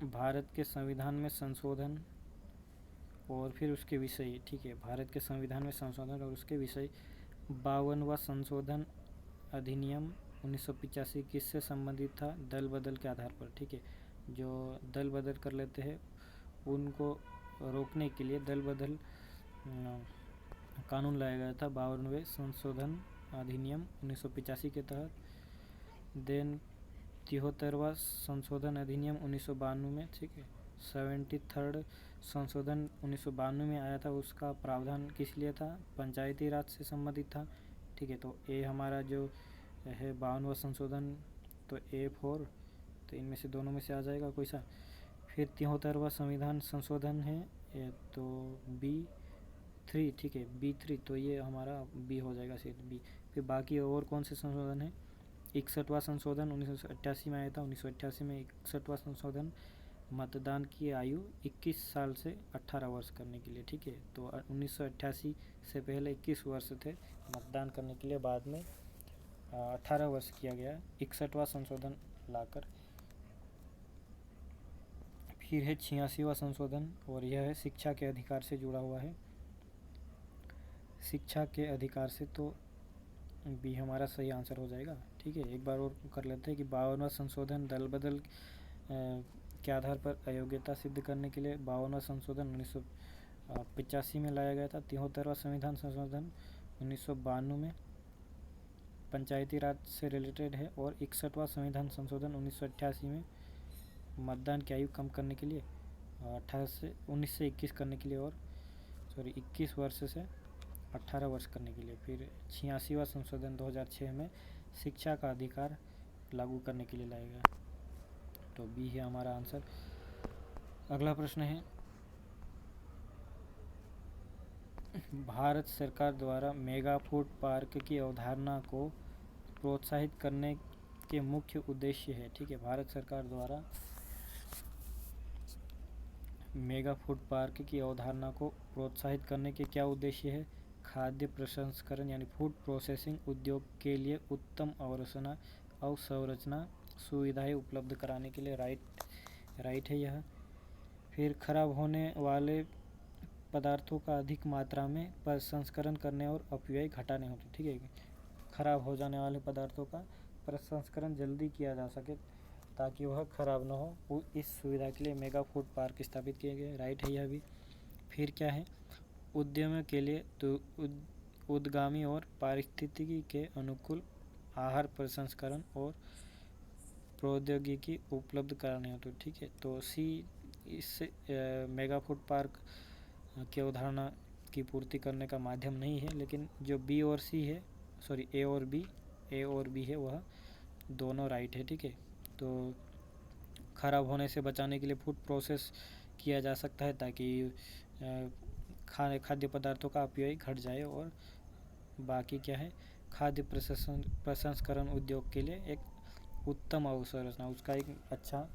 भारत के संविधान में संशोधन और फिर उसके विषय। ठीक है, भारत के संविधान में संशोधन और उसके विषय। 52वां संशोधन अधिनियम 1985 किससे संबंधित था? दल बदल के आधार पर। ठीक है, जो दल बदल कर लेते हैं उनको रोकने के लिए दल बदल कानून लाया गया था 52वें संशोधन अधिनियम 1985 के तहत। देन 73वां संशोधन अधिनियम 1992 में। ठीक है, 73rd संशोधन 1992 में आया था। उसका प्रावधान किस लिए था? पंचायती राज से संबंधित था। ठीक है, तो ए हमारा जो है 52वां संशोधन, तो A4, तो इनमें से दोनों में से आ जाएगा कोई सा। फिर 73वां संविधान संशोधन है तो B3। ठीक है, B3, तो ये हमारा B हो जाएगा सिर्फ B। फिर बाकी और कौन से संशोधन है? 61वां संशोधन 1988 में आया था। 1988 में 61वां संशोधन मतदान की आयु 21 साल से 18 वर्ष करने के लिए। ठीक है, तो 1988 से पहले 21 वर्ष थे मतदान करने के लिए, बाद में 18 वर्ष किया गया 61वां संशोधन लाकर। फिर है 86वां संशोधन और यह है शिक्षा के अधिकार से जुड़ा हुआ है। शिक्षा के अधिकार से, तो B हमारा सही आंसर हो जाएगा। ठीक है, एक बार और कर लेते हैं कि 52वां संशोधन दल बदल के आधार पर अयोग्यता सिद्ध करने के लिए 52वां संशोधन 1985 में लाया गया था। 73वां संविधान संशोधन 1992 में पंचायती राज से रिलेटेड है। और 61वां संविधान संशोधन 1988 में मतदान की आयु कम करने के लिए 19 से 21 करने के लिए, और 21 वर्ष से 18 वर्ष करने के लिए। फिर 86वां संशोधन 2006 में शिक्षा का अधिकार लागू करने के लिए लाया गया। तो B है हमारा आंसर। अगला प्रश्न है, भारत सरकार द्वारा मेगा फूड पार्क की अवधारणा को प्रोत्साहित करने के मुख्य उद्देश्य है। ठीक है, भारत सरकार द्वारा मेगा फूड पार्क की अवधारणा को प्रोत्साहित करने के क्या उद्देश्य है? खाद्य प्रसंस्करण यानी फूड प्रोसेसिंग उद्योग के लिए उत्तम अवसंरचना सुविधाएं उपलब्ध कराने के लिए। राइट है यह। फिर खराब होने वाले पदार्थों का अधिक मात्रा में प्रसंस्करण करने और अपव्यय घटाने होते। ठीक है, खराब हो जाने वाले पदार्थों का प्रसंस्करण जल्दी किया जा सके ताकि वह खराब ना हो, इस सुविधा के लिए मेगा फूड पार्क स्थापित किए गए। राइट है यह भी। फिर क्या है? उद्यम के लिए तो उद्गामी और पारिस्थितिकी के अनुकूल आहार प्रसंस्करण और प्रौद्योगिकी उपलब्ध कराने हेतु, ठीक है। तो सी इस मेगा फूड पार्क की अवधारणा की पूर्ति करने का माध्यम नहीं है, लेकिन जो बी और सी है, सॉरी ए और बी है, वह दोनों राइट है, ठीक है। तो ख़राब होने से बचाने के लिए फूड प्रोसेस किया जा सकता है ताकि खाद्य पदार्थों का अपव्यय घट जाए। और बाकी क्या है, खाद्य प्रसंस्करण उद्योग के लिए एक उत्तम अवसंरचना, उसका एक अच्छा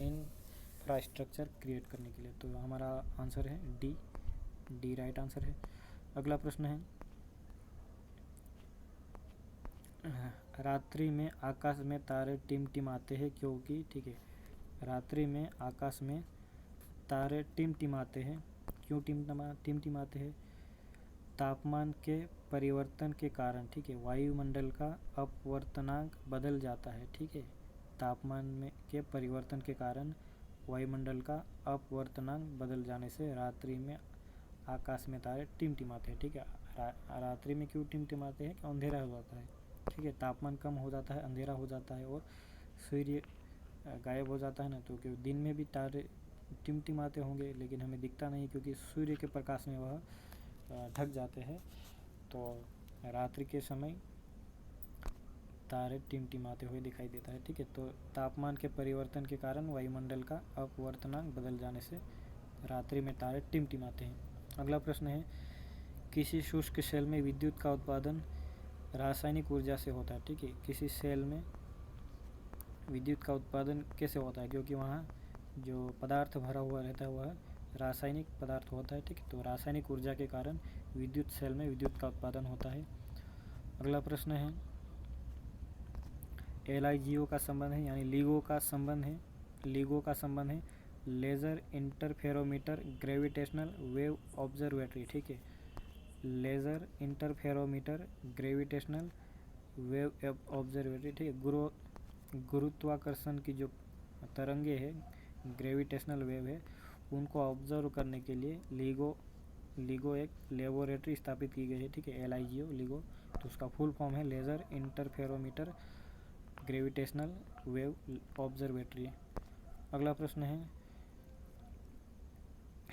इंफ्रास्ट्रक्चर क्रिएट करने के लिए। तो हमारा आंसर है डी राइट आंसर है। अगला प्रश्न है, रात्रि में आकाश में तारे टिमटिमाते हैं क्योंकि, ठीक है। रात्रि में आकाश में तारे टिमटिमाते हैं, क्यों टिमटिमाते हैं? तापमान के परिवर्तन के कारण, ठीक है। वायुमंडल का अपवर्तनांक बदल जाता है, ठीक है। तापमान में के परिवर्तन के कारण वायुमंडल का अपवर्तनांक बदल जाने से रात्रि में आकाश में तारे टिमटिमाते हैं, ठीक है। रात्रि में क्यों टिमटिमाते हैं? कि अंधेरा हो जाता है, ठीक है। तापमान कम हो जाता है, अंधेरा हो जाता है और सूर्य गायब हो जाता है ना, तो क्योंकि दिन में भी तारे टिमटिमाते होंगे लेकिन हमें दिखता नहीं क्योंकि सूर्य के प्रकाश में वह ढक जाते हैं। तो रात्रि के समय तारे टिमटिमाते हुए दिखाई देता है, ठीक है। तो तापमान के परिवर्तन के कारण वायुमंडल का अपवर्तनांक बदल जाने से रात्रि में तारे टिमटिमाते हैं। अगला प्रश्न है, किसी शुष्क सेल में विद्युत का उत्पादन रासायनिक ऊर्जा से होता है, ठीक है। किसी सेल में विद्युत का उत्पादन कैसे होता है? क्योंकि वहाँ जो पदार्थ भरा हुआ रहता है वह रासायनिक पदार्थ होता है, ठीक है। तो रासायनिक ऊर्जा के कारण विद्युत सेल में विद्युत का उत्पादन होता है। अगला प्रश्न है, LIGO का संबंध है, यानी LIGO का संबंध है laser interferometer gravitational wave observatory, ठीक है। Laser interferometer gravitational wave observatory, ठीक है। गुरुत्वाकर्षण की जो तरंगे है, ग्रेविटेशनल वेव है, उनको ऑब्जर्व करने के लिए LIGO एक लेबोरेटरी स्थापित की गई है, ठीक है। LIGO, तो उसका फुल फॉर्म है laser interferometer gravitational wave observatory. अगला प्रश्न है,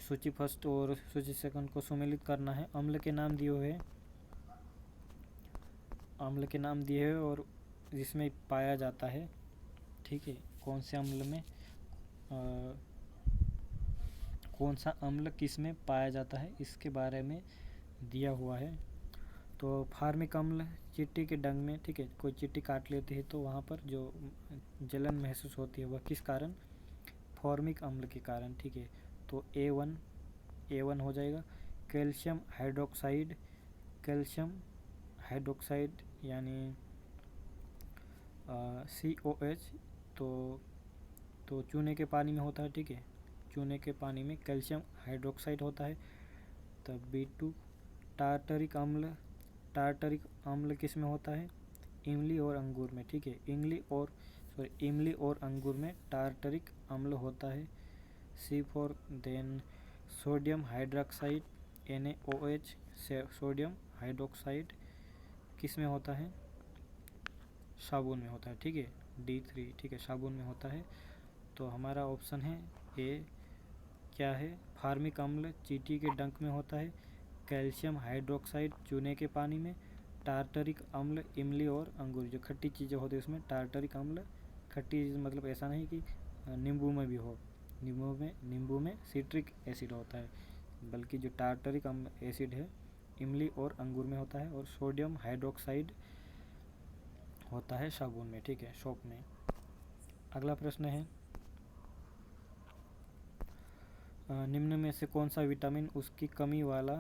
सूची फर्स्ट और सूची सेकंड को सम्मिलित करना है। अम्ल के नाम दिए हुए और जिसमें पाया जाता है, ठीक है। कौन से अम्ल में कौन सा अम्ल किस में पाया जाता है, इसके बारे में दिया हुआ है। तो फार्मिक अम्ल चींटी के डंक में, ठीक है, कोई चींटी काट लेती है तो वहाँ पर जो जलन महसूस होती है वह किस कारण? फॉर्मिक अम्ल के कारण, ठीक है। तो A1 हो जाएगा। कैल्शियम हाइड्रोक्साइड यानी COH, तो चूने के पानी में होता है, ठीक है। चूने के पानी में कैल्शियम हाइड्रोक्साइड होता है। तब B2 टार्टरिक अम्ल किस में होता है? इमली और अंगूर में, ठीक है। इमली और अंगूर में टार्टरिक अम्ल होता है। C4 then sodium hydroxide NaOH, sodium hydroxide किस में होता है? साबुन में होता है, ठीक है। D3, ठीक है, साबुन में होता है। तो हमारा ऑप्शन है ए, क्या है? फार्मिक अम्ल चींटी के डंक में होता है, कैल्शियम हाइड्रोक्साइड चूने के पानी में, टार्टरिक अम्ल इमली और अंगूर, जो खट्टी चीज़ें होती है उसमें टार्टरिक अम्ल। खट्टी मतलब ऐसा नहीं कि नींबू में भी हो, नींबू में सिट्रिक एसिड होता है, बल्कि जो टार्टरिक एसिड है इमली और अंगूर में होता है। और सोडियम हाइड्रोक्साइड होता है साबुन में, ठीक है, सोप में। अगला प्रश्न है, निम्न में से कौन सा विटामिन उसकी कमी वाला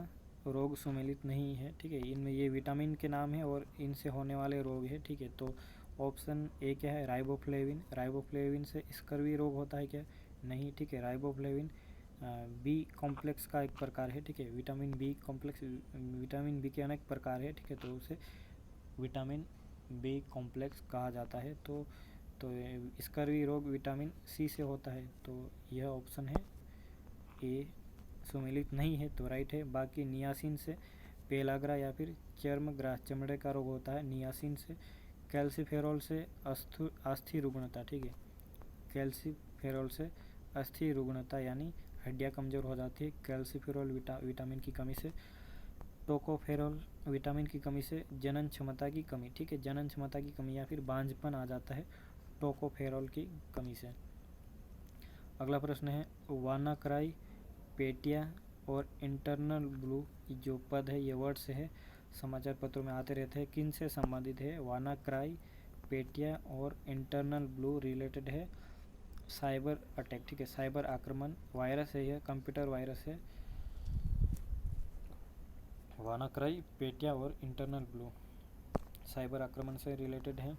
रोग सम्मिलित नहीं है, ठीक है। इनमें ये विटामिन के नाम है और इनसे होने वाले रोग है, ठीक है। तो ऑप्शन ए क्या है? राइबोफ्लेविन से स्कर्वी रोग होता है क्या? नहीं, ठीक है। राइबोफ्लेविन बी कॉम्प्लेक्स का एक प्रकार है, ठीक है। विटामिन बी के अनेक प्रकार है, ठीक है। तो उसे विटामिन बी कॉम्प्लेक्स कहा जाता है। तो स्कर्वी रोग विटामिन सी से होता है। तो यह ऑप्शन है ए सम्मिलित नहीं है, तो राइट है। बाकी नियासिन से पेलाग्रा या फिर चर्मग्रास चमड़े का रोग होता है, नियासिन से कैल्सीफेरॉल से अस्थि रुग्णता, ठीक है, कैल्सीफेरॉल से अस्थि रुग्णता यानी हड्डियाँ कमज़ोर हो जाती है। कैल्सीफेरॉल विटामिन की कमी से। टोकोफेरॉल विटामिन की कमी से जनन क्षमता की कमी, ठीक है, जनन क्षमता की कमी या फिर बांझपन आ जाता है टोकोफेरॉल की कमी से। अगला प्रश्न है वानाक्राई, पेटिया और इंटरनल ब्लू जो पद है ये वर्ड से है, समाचार पत्रों में आते रहते हैं, किन से संबंधित है? वानाक्राई, पेटिया और इंटरनल ब्लू रिलेटेड है साइबर अटैक, ठीक है, साइबर आक्रमण, वायरस है, यह कंप्यूटर वायरस है। वानाक्राई, पेटिया और इंटरनल ब्लू साइबर आक्रमण से रिलेटेड है।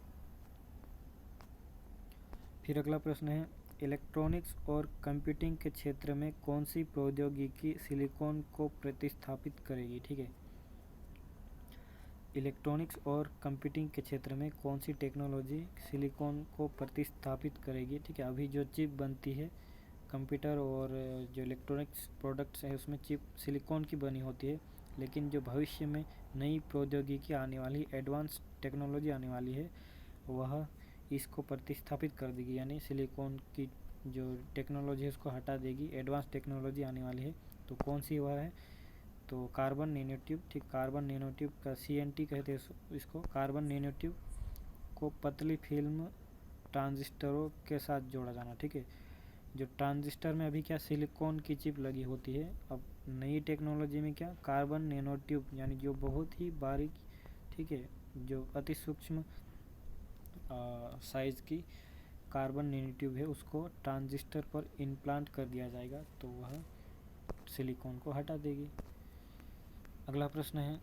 फिर अगला प्रश्न है इलेक्ट्रॉनिक्स और कंप्यूटिंग के क्षेत्र में कौन सी प्रौद्योगिकी सिलिकॉन को प्रतिस्थापित करेगी, ठीक है, इलेक्ट्रॉनिक्स और कंप्यूटिंग के क्षेत्र में कौन सी टेक्नोलॉजी सिलिकॉन को प्रतिस्थापित करेगी, ठीक है। अभी जो चिप बनती है कंप्यूटर और जो इलेक्ट्रॉनिक्स प्रोडक्ट्स है उसमें चिप सिलिकॉन की बनी होती है, लेकिन जो भविष्य में नई प्रौद्योगिकी आने वाली, एडवांस टेक्नोलॉजी आने वाली है, वह इसको प्रतिस्थापित कर देगी, यानी सिलिकॉन की जो टेक्नोलॉजी है उसको हटा देगी, एडवांस टेक्नोलॉजी आने वाली है। तो कौन सी वह है? तो कार्बन नैनोट्यूब, ठीक, कार्बन नैनोट्यूब का CNT कहते हैं इसको। कार्बन नैनोट्यूब को पतली फिल्म ट्रांजिस्टरों के साथ जोड़ा जाना, ठीक है। जो ट्रांजिस्टर में अभी क्या सिलिकॉन की चिप लगी होती है, अब नई टेक्नोलॉजी में क्या कार्बन नैनोट्यूब यानी जो बहुत ही बारीक, ठीक है, जो अति सूक्ष्म साइज की कार्बन नैनोट्यूब है उसको ट्रांजिस्टर पर इम्प्लांट कर दिया जाएगा, तो वह सिलिकॉन को हटा देगी। अगला प्रश्न है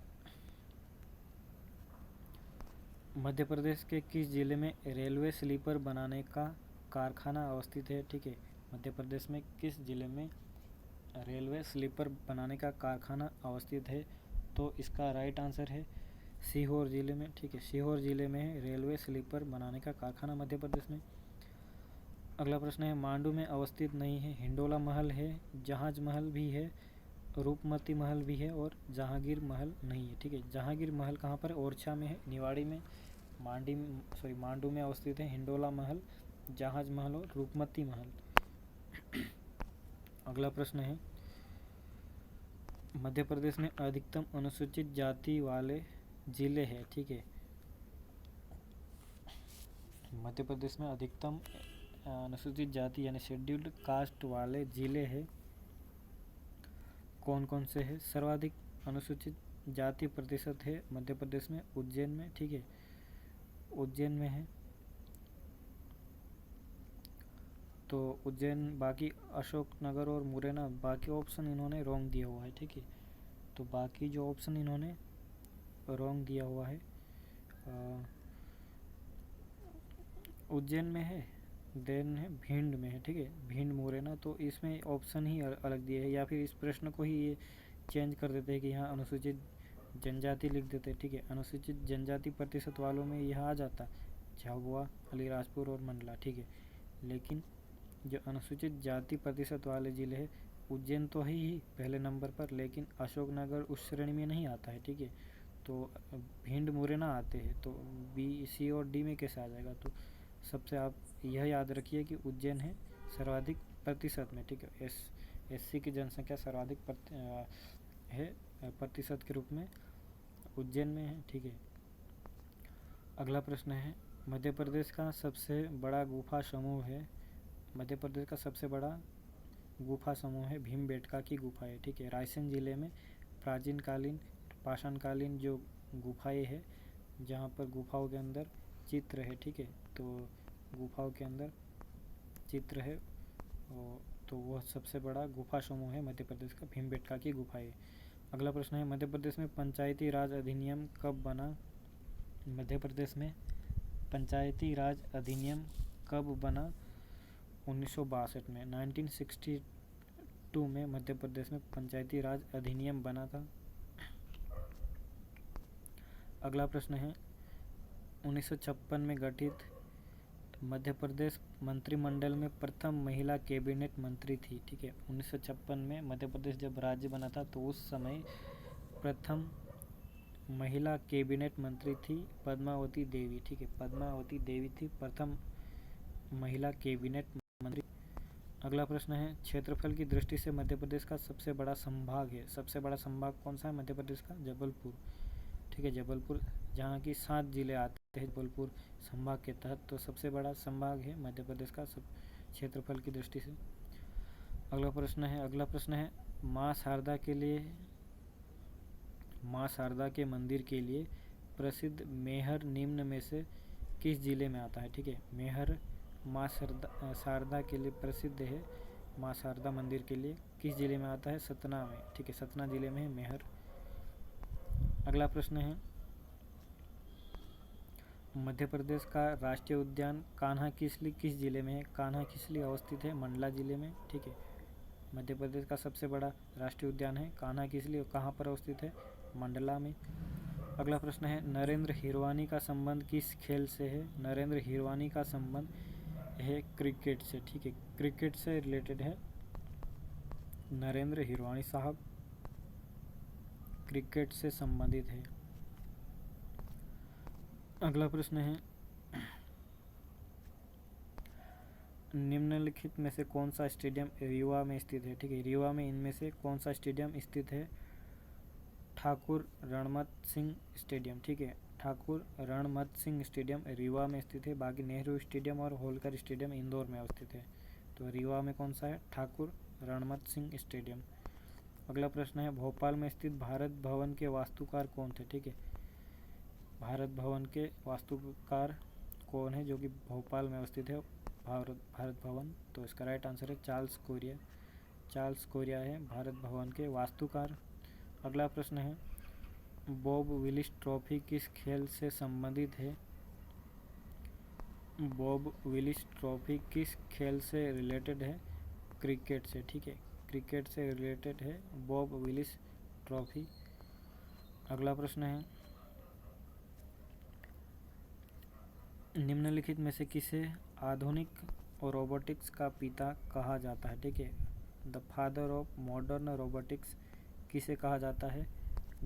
मध्य प्रदेश के किस जिले में रेलवे स्लीपर बनाने का कारखाना अवस्थित है, ठीक है, मध्य प्रदेश में किस जिले में रेलवे स्लीपर बनाने का कारखाना अवस्थित है? तो इसका राइट आंसर है सीहोर जिले में, ठीक है, सीहोर जिले में है रेलवे स्लीपर बनाने का कारखाना मध्य प्रदेश में। अगला प्रश्न है मांडू में अवस्थित नहीं है, हिंडोला महल है, जहाज महल भी है, रूपमती महल भी है और जहांगीर महल नहीं है, ठीक है। जहांगीर महल कहाँ पर? ओरछा में है, निवाड़ी में, मांडू में अवस्थित है हिंडोला महल, जहाज महल और रूपमती महल। अगला प्रश्न है मध्य प्रदेश में अधिकतम अनुसूचित जाति वाले जिले हैं, ठीक है, मध्य प्रदेश में अधिकतम अनुसूचित जाति यानी शेड्यूल्ड कास्ट वाले जिले हैं, कौन कौन से हैं? सर्वाधिक अनुसूचित जाति प्रतिशत है मध्य प्रदेश में उज्जैन में, ठीक है, उज्जैन में है। तो उज्जैन, बाकी अशोकनगर और मुरैना, बाकी ऑप्शन इन्होंने रॉन्ग दिया हुआ है, ठीक है, तो बाकी जो ऑप्शन इन्होंने रॉन्ग दिया हुआ है उज्जैन में है, देन है भिंड में है, ठीक है, भिंड मुरैना, तो इसमें ऑप्शन ही अलग दिए है, या फिर इस प्रश्न को ही ये चेंज कर देते हैं कि यहाँ अनुसूचित जनजाति लिख देते हैं, ठीक है, अनुसूचित जनजाति प्रतिशत वालों में यह आ जाता झाबुआ, अलीराजपुर और मंडला, ठीक है, लेकिन जो अनुसूचित जाति प्रतिशत वाले जिले हैं उज्जैन तो है ही पहले नंबर पर, लेकिन अशोकनगर उस श्रेणी में नहीं आता है, ठीक है, तो भिंड मुरैना आते हैं, तो B, C और D में कैसे आ जाएगा? तो सबसे आप यह याद रखिए कि उज्जैन है सर्वाधिक प्रतिशत में, ठीक है, SC की जनसंख्या सर्वाधिक है प्रतिशत के रूप में उज्जैन में है, ठीक है। अगला प्रश्न है मध्य प्रदेश का सबसे बड़ा गुफा समूह है, मध्य प्रदेश का सबसे बड़ा गुफा समूह है भीमबेटका की गुफा है, ठीक है, रायसेन जिले में प्राचीन कालीन पाषाणकालीन जो गुफाएं है जहाँ पर गुफाओं के अंदर चित्र है, ठीक है, तो गुफाओं के अंदर चित्र है, तो वह सबसे बड़ा गुफा समूह है मध्य प्रदेश का भीमबेटका की गुफाएं। अगला प्रश्न है मध्य प्रदेश में पंचायती राज अधिनियम कब बना? मध्य प्रदेश में पंचायती राज अधिनियम कब बना? 1962 में, 1962 में मध्य प्रदेश में पंचायती राज अधिनियम बना था। अगला प्रश्न है 1956 में गठित मध्य प्रदेश मंत्रिमंडल में प्रथम महिला कैबिनेट मंत्री थी, ठीक है, 1956 में मध्य प्रदेश जब राज्य बना था तो उस समय प्रथम महिला कैबिनेट मंत्री थी पद्मावती देवी, ठीक है, पद्मावती देवी थी प्रथम महिला कैबिनेट मंत्री। अगला प्रश्न है, क्षेत्रफल की दृष्टि से मध्य प्रदेश का सबसे बड़ा संभाग है, सबसे बड़ा संभाग कौन सा है मध्य प्रदेश का? जबलपुर, ठीक है, जबलपुर, जहाँ की 7 जिले आते हैं जबलपुर संभाग के तहत, तो सबसे बड़ा संभाग है मध्य प्रदेश का सब क्षेत्रफल की दृष्टि से। अगला प्रश्न है माँ शारदा के मंदिर के लिए प्रसिद्ध मेहर निम्न में से किस जिले में आता है? ठीक है, मेहर माँ शारदा के लिए प्रसिद्ध है, माँ शारदा मंदिर के लिए किस जिले में आता है? सतना में, ठीक है, सतना जिले में है मेहर। अगला प्रश्न है, मध्य प्रदेश का राष्ट्रीय उद्यान कान्हा किसली किस जिले में है? कान्हा किसली अवस्थित है? मंडला जिले में, ठीक है, मध्य प्रदेश का सबसे बड़ा राष्ट्रीय उद्यान है कान्हा किसली और कहाँ पर अवस्थित है? मंडला में। अगला प्रश्न है, नरेंद्र हिरवानी का संबंध किस खेल से है? नरेंद्र हिरवानी का संबंध है क्रिकेट से, ठीक है, क्रिकेट से रिलेटेड है नरेंद्र हिरवानी साहब, क्रिकेट से संबंधित है। अगला प्रश्न है, निम्नलिखित में से कौन सा स्टेडियम रीवा में स्थित है? ठीक है, रीवा में इनमें से कौन सा स्टेडियम स्थित है? ठाकुर रणमत सिंह स्टेडियम, ठीक है, ठाकुर रणमत सिंह स्टेडियम रीवा में स्थित है। बाकी नेहरू स्टेडियम और होलकर स्टेडियम इंदौर में अवस्थित है। तो रीवा में कौन सा है? ठाकुर रणमत सिंह स्टेडियम। अगला प्रश्न है, भोपाल में स्थित भारत भवन के वास्तुकार कौन थे? ठीक है, भारत भवन के वास्तुकार कौन है जो कि भोपाल में अवस्थित है भारत भवन? तो इसका राइट आंसर है चार्ल्स कोरिया, चार्ल्स कोरिया है भारत भवन के वास्तुकार। अगला प्रश्न है, बॉब विलिस ट्रॉफी किस खेल से संबंधित है? बॉब विलिस ट्रॉफी किस खेल से रिलेटेड है? क्रिकेट से, ठीक है, क्रिकेट से रिलेटेड है बॉब विलिस ट्रॉफी। अगला प्रश्न है, निम्नलिखित में से किसे आधुनिक और रोबोटिक्स का पिता कहा जाता है? ठीक है, the father of modern robotics किसे कहा जाता है?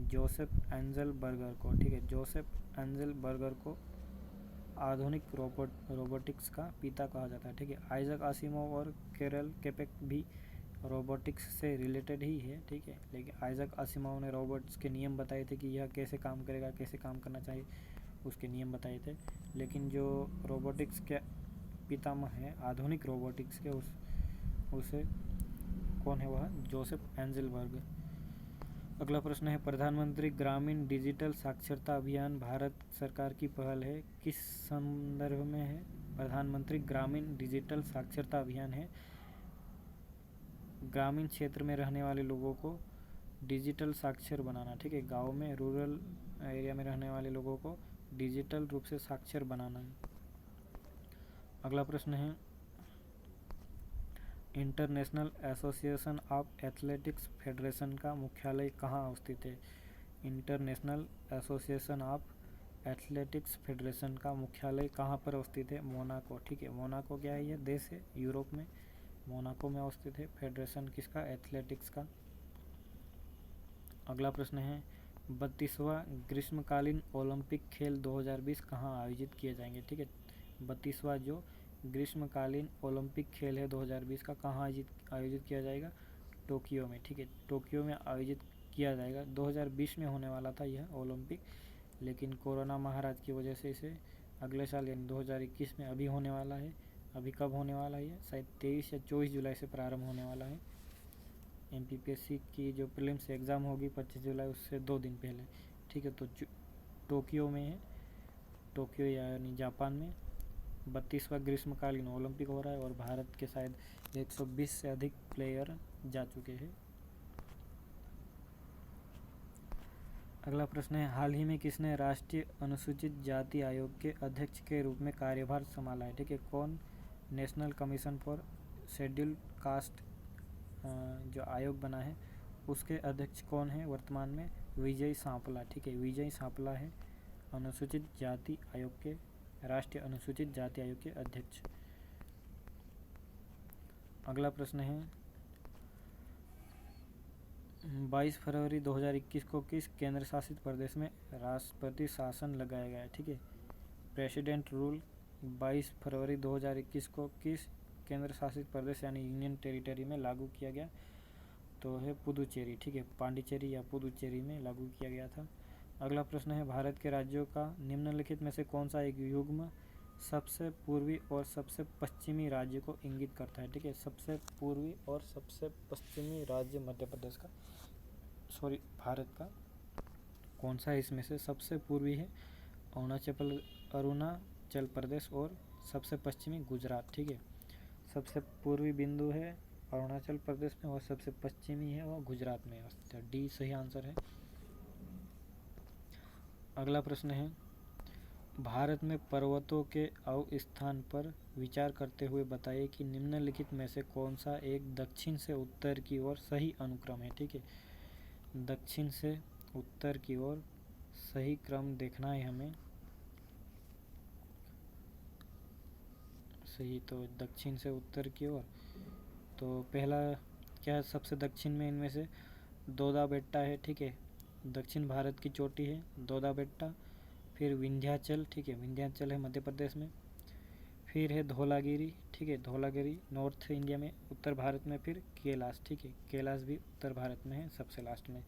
जोसेफ एंजल बर्गर को, ठीक है, जोसेफ एंजल बर्गर को आधुनिक रोबोटिक्स का पिता कहा जाता है। ठीक है, आइजक आसिमोव और कैरल केपेक भी रोबोटिक्स से रिलेटेड ही है, ठीक है, लेकिन आइजक आसिमोव ने रोबोट्स के नियम बताए थे कि यह कैसे काम करेगा, कैसे काम करना चाहिए, उसके नियम बताए थे। लेकिन जो रोबोटिक्स के पितामह हैं आधुनिक रोबोटिक्स के, उसे कौन है? वह जोसेफ एंजलबर्ग। अगला प्रश्न है, प्रधानमंत्री ग्रामीण डिजिटल साक्षरता अभियान भारत सरकार की पहल है, किस संदर्भ में है? प्रधानमंत्री ग्रामीण डिजिटल साक्षरता अभियान है ग्रामीण क्षेत्र में रहने वाले लोगों को डिजिटल साक्षर बनाना, ठीक है, गाँव में रूरल एरिया में रहने वाले लोगों को डिजिटल रूप से साक्षर बनाना है। अगला प्रश्न है, international association of athletics federation का मुख्यालय कहाँ अवस्थित है? International association of athletics federation का मुख्यालय कहाँ पर अवस्थित है? मोनाको, ठीक है, मोनाको क्या है? यह देश है यूरोप में, मोनाको में अवस्थित है फेडरेशन किसका? एथलेटिक्स का। अगला प्रश्न है, 32वां ग्रीष्मकालीन ओलंपिक खेल 2020 कहाँ आयोजित किए जाएंगे? ठीक है, 32वां जो ग्रीष्मकालीन ओलंपिक खेल है 2020 का कहाँ आयोजित किया जाएगा? टोक्यो में, ठीक है, टोक्यो में आयोजित किया जाएगा। 2020 में होने वाला था यह ओलंपिक, लेकिन कोरोना महाराज की वजह से इसे अगले साल यानी 2021 में अभी होने वाला है। अभी कब होने वाला है? शायद 23 या 24 जुलाई से प्रारंभ होने वाला है। MPPSC की जो प्रीलिम्स एग्ज़ाम होगी 25 जुलाई, उससे 2 दिन पहले, ठीक है, तो टोक्यो में है, टोक्यो यानी जापान में 32वां ग्रीष्मकालीन ओलंपिक हो रहा है और भारत के शायद 120 से अधिक प्लेयर जा चुके हैं। अगला प्रश्न है, हाल ही में किसने राष्ट्रीय अनुसूचित जाति आयोग के अध्यक्ष के रूप में कार्यभार संभाला है? ठीक है, कौन? National commission for scheduled caste जो आयोग बना है उसके अध्यक्ष कौन है वर्तमान में? विजय सांपला, ठीक है, विजय सांपला है अनुसूचित जाति आयोग के, राष्ट्रीय अनुसूचित जाति आयोग के अध्यक्ष। अगला प्रश्न है, 22 फरवरी 2021 को किस केंद्र शासित प्रदेश में राष्ट्रपति शासन लगाया गया है? ठीक है, प्रेसिडेंट रूल 22 फरवरी 2021 को किस केंद्र शासित प्रदेश यानी यूनियन टेरिटरी में लागू किया गया? तो है पुदुचेरी। ठीक है, पांडिचेरी या पुदुचेरी में लागू किया गया था। अगला प्रश्न है, भारत के राज्यों का निम्नलिखित में से कौन सा एक युग्म सबसे पूर्वी और सबसे पश्चिमी राज्य को इंगित करता है? ठीक है, सबसे पूर्वी और सबसे पश्चिमी राज्य मध्य प्रदेश का भारत का कौन सा इसमें से सबसे पूर्वी है? अरुणाचल प्रदेश और सबसे पश्चिमी गुजरात। ठीक है, सबसे पूर्वी बिंदु है अरुणाचल प्रदेश में और सबसे पश्चिमी है वो गुजरात में। डी सही आंसर है। अगला प्रश्न है, भारत में पर्वतों के अवस्थान पर विचार करते हुए बताइए कि निम्नलिखित में से कौन सा एक दक्षिण से उत्तर की ओर सही अनुक्रम है? ठीक है, दक्षिण से उत्तर की ओर सही क्रम देखना है हमें। सही, तो दक्षिण से उत्तर की ओर तो पहला क्या है सबसे दक्षिण में इनमें से? दोदा बेट्टा है। ठीक है, दक्षिण भारत की चोटी है दोदा बेट्टा। फिर विंध्याचल, ठीक है, विंध्याचल है मध्य प्रदेश में। फिर है धौलागिरी, ठीक है, धौलागिरी नॉर्थ इंडिया में उत्तर भारत में। फिर कैलाश, ठीक है, कैलाश भी उत्तर भारत में है सबसे लास्ट में।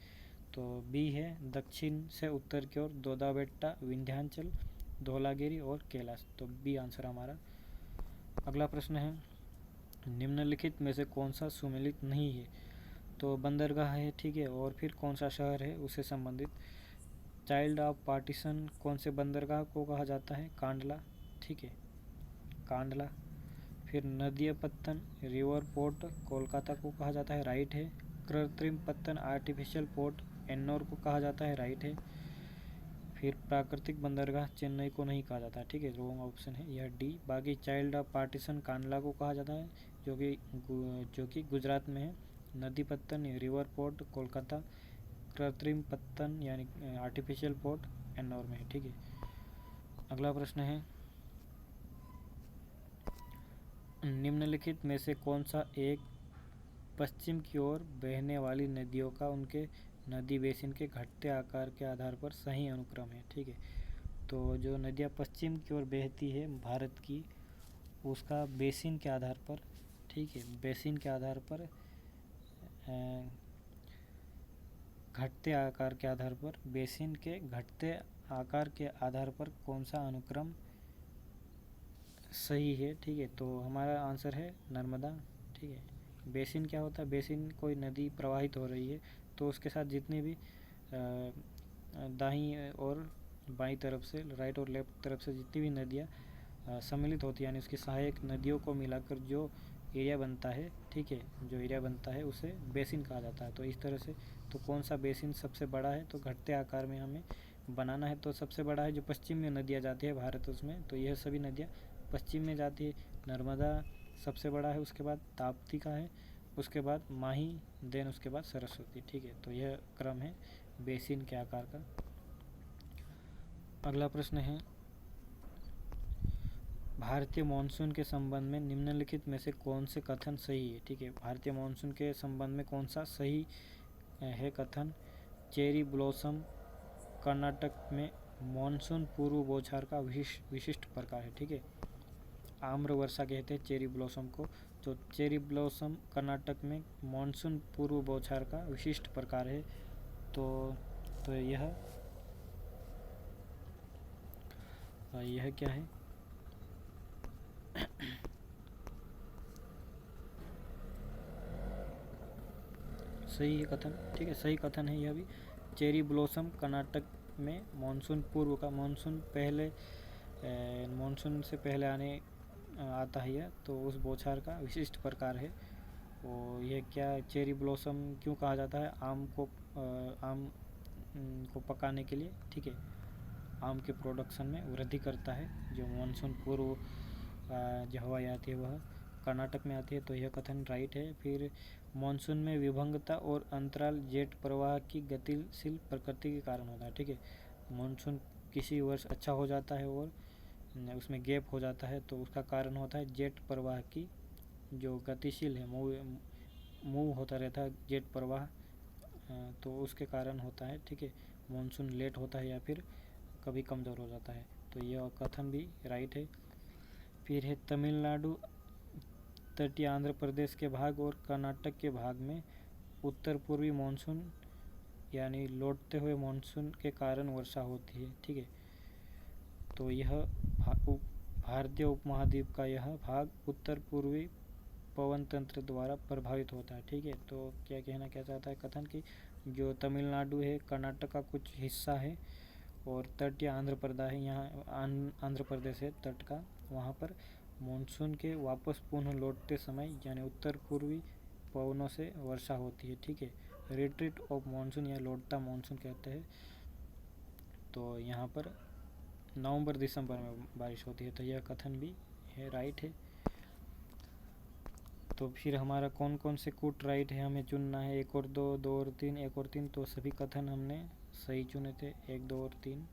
तो बी है दक्षिण से उत्तर की ओर दोदा बेट्टा, विंध्याचल, धौलागिरी और कैलाश। तो बी आंसर हमारा। अगला प्रश्न है, निम्नलिखित में से कौन सा सुमेलित नहीं है? तो बंदरगाह है। ठीक है, और फिर कौन सा शहर है उससे संबंधित? चाइल्ड ऑफ पार्टीशन कौन से बंदरगाह को कहा जाता है? कांडला। ठीक है, कांडला। फिर नदियापत्तन रिवर पोर्ट कोलकाता को कहा जाता है, राइट है। कृत्रिम पत्तन आर्टिफिशियल पोर्ट एन्नौर को कहा जाता है, राइट है। फिर प्राकृतिक बंदरगाह चेन्नई को नहीं कहा जाता है, ठीक है, रॉन्ग ऑप्शन है यह डी। बाकी चाइल्ड ऑफ पार्टीशन कांडला को कहा जाता है जो कि गुजरात में है। नदी पत्तन रिवर पोर्ट कोलकाता, कृत्रिम पत्तन यानी आर्टिफिशियल पोर्ट एन्नौर में है। ठीक है, अगला प्रश्न है, निम्नलिखित में से कौन सा एक पश्चिम की ओर बहने वाली नदियों का उनके नदी बेसिन के घटते आकार के आधार पर सही अनुक्रम है? ठीक है, तो जो नदियाँ पश्चिम की ओर बहती है भारत की, उसका बेसिन के आधार पर, ठीक है, बेसिन के आधार पर घटते आकार के आधार पर, बेसिन के घटते आकार के आधार पर कौन सा अनुक्रम सही है? ठीक है, तो हमारा आंसर है नर्मदा। ठीक है, बेसिन क्या होता है? बेसिन कोई नदी प्रवाहित हो रही है तो उसके साथ जितनी भी दाईं और बाईं तरफ से, राइट और लेफ्ट तरफ से जितनी भी नदियाँ सम्मिलित होती है यानी उसकी सहायक नदियों को मिलाकर जो एरिया बनता है, ठीक है, जो एरिया बनता है उसे बेसिन कहा जाता है। तो इस तरह से तो कौन सा बेसिन सबसे बड़ा है? तो घटते आकार में हमें बनाना है, तो सबसे बड़ा है जो पश्चिम में नदियाँ जाती है भारत उसमें, तो यह सभी नदियाँ पश्चिम में जाती है। नर्मदा सबसे बड़ा है, उसके बाद ताप्ती का है, उसके बाद माही, देन उसके बाद सरस्वती। ठीक है, तो यह क्रम है बेसिन के आकार का। अगला प्रश्न है, भारतीय मानसून के संबंध में निम्नलिखित में से कौन से कथन सही है? ठीक है, भारतीय मानसून के संबंध में कौन सा सही है कथन? चेरी ब्लॉसम कर्नाटक में मानसून पूर्व बौछार का विशिष्ट प्रकार है। ठीक है, आम्र वर्षा कहते हैं चेरी ब्लॉसम को। तो चेरी ब्लॉसम कर्नाटक में मानसून पूर्व बौछार का विशिष्ट प्रकार है। तो यह क्या है? सही है कथन। ठीक है, सही कथन है यह भी। चेरी ब्लॉसम कर्नाटक में मानसून पूर्व का, मानसून से पहले आता है यह, तो उस बौछार का विशिष्ट प्रकार है। और यह क्या चेरी ब्लॉसम क्यों कहा जाता है? आम को पकाने के लिए, ठीक है, आम के प्रोडक्शन में वृद्धि करता है। जो मानसून पूर्व जो हवाई आती है वह कर्नाटक में आती है, तो यह कथन राइट है। फिर मानसून में विभंगता और अंतराल जेट प्रवाह की गतिशील प्रकृति के कारण होता है। ठीक है, मानसून किसी वर्ष अच्छा हो जाता है और उसमें गैप हो जाता है, तो उसका कारण होता है जेट प्रवाह की जो गतिशील है, मूव होता रहता है जेट प्रवाह तो उसके कारण होता है, ठीक है, मानसून लेट होता है या फिर कभी कमज़ोर हो जाता है। तो यह कथन भी राइट है। फिर है तमिलनाडु, तटीय आंध्र प्रदेश के भाग और कर्नाटक के भाग में उत्तर पूर्वी मानसून यानी लौटते हुए मानसून के कारण वर्षा होती है, ठीक है। तो यह भारतीय उपमहाद्वीप का यह भाग उत्तर पूर्वी पवन तंत्र द्वारा प्रभावित होता है, ठीक है। तो क्या कहना क्या चाहता है कथन कि जो तमिलनाडु है, कर्नाटक का कुछ हिस्सा है और तटीय आंध्र प्रदेश है, यहाँ आंध्र प्रदेश है तट का, वहाँ पर मानसून के वापस पुनः लौटते समय यानी उत्तर पूर्वी पवनों से वर्षा होती है, ठीक है। रिट्रीट ऑफ मानसून या लौटता मानसून कहते हैं। तो यहाँ पर नवंबर दिसंबर में बारिश होती है। तो यह कथन भी है राइट है। तो फिर हमारा कौन कौन से कूट राइट है हमें चुनना है, 1 और 2, 2 और 3, 1 और 3। तो सभी कथन हमने सही चुने थे, 1, 2 और 3।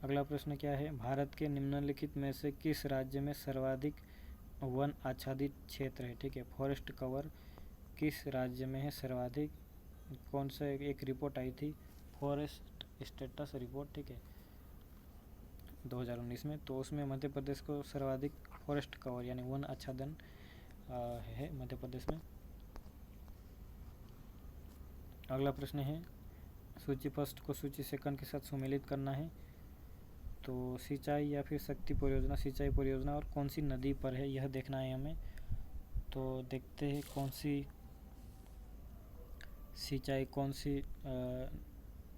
अगला प्रश्न क्या है, भारत के निम्नलिखित में से किस राज्य में सर्वाधिक वन आच्छादित क्षेत्र है, ठीक है। फॉरेस्ट कवर किस राज्य में है सर्वाधिक, कौन सा एक रिपोर्ट आई थी फॉरेस्ट स्टेटस रिपोर्ट, ठीक है, 2019 में। तो उसमें मध्य प्रदेश को सर्वाधिक फॉरेस्ट कवर यानी वन आच्छादन है मध्य प्रदेश में। अगला प्रश्न है, सूची फर्स्ट को सूची सेकंड के साथ सम्मिलित करना है। तो सिंचाई या फिर शक्ति परियोजना, सिंचाई परियोजना और कौन सी नदी पर है यह देखना है हमें। तो देखते हैं कौन सी सिंचाई, कौन सी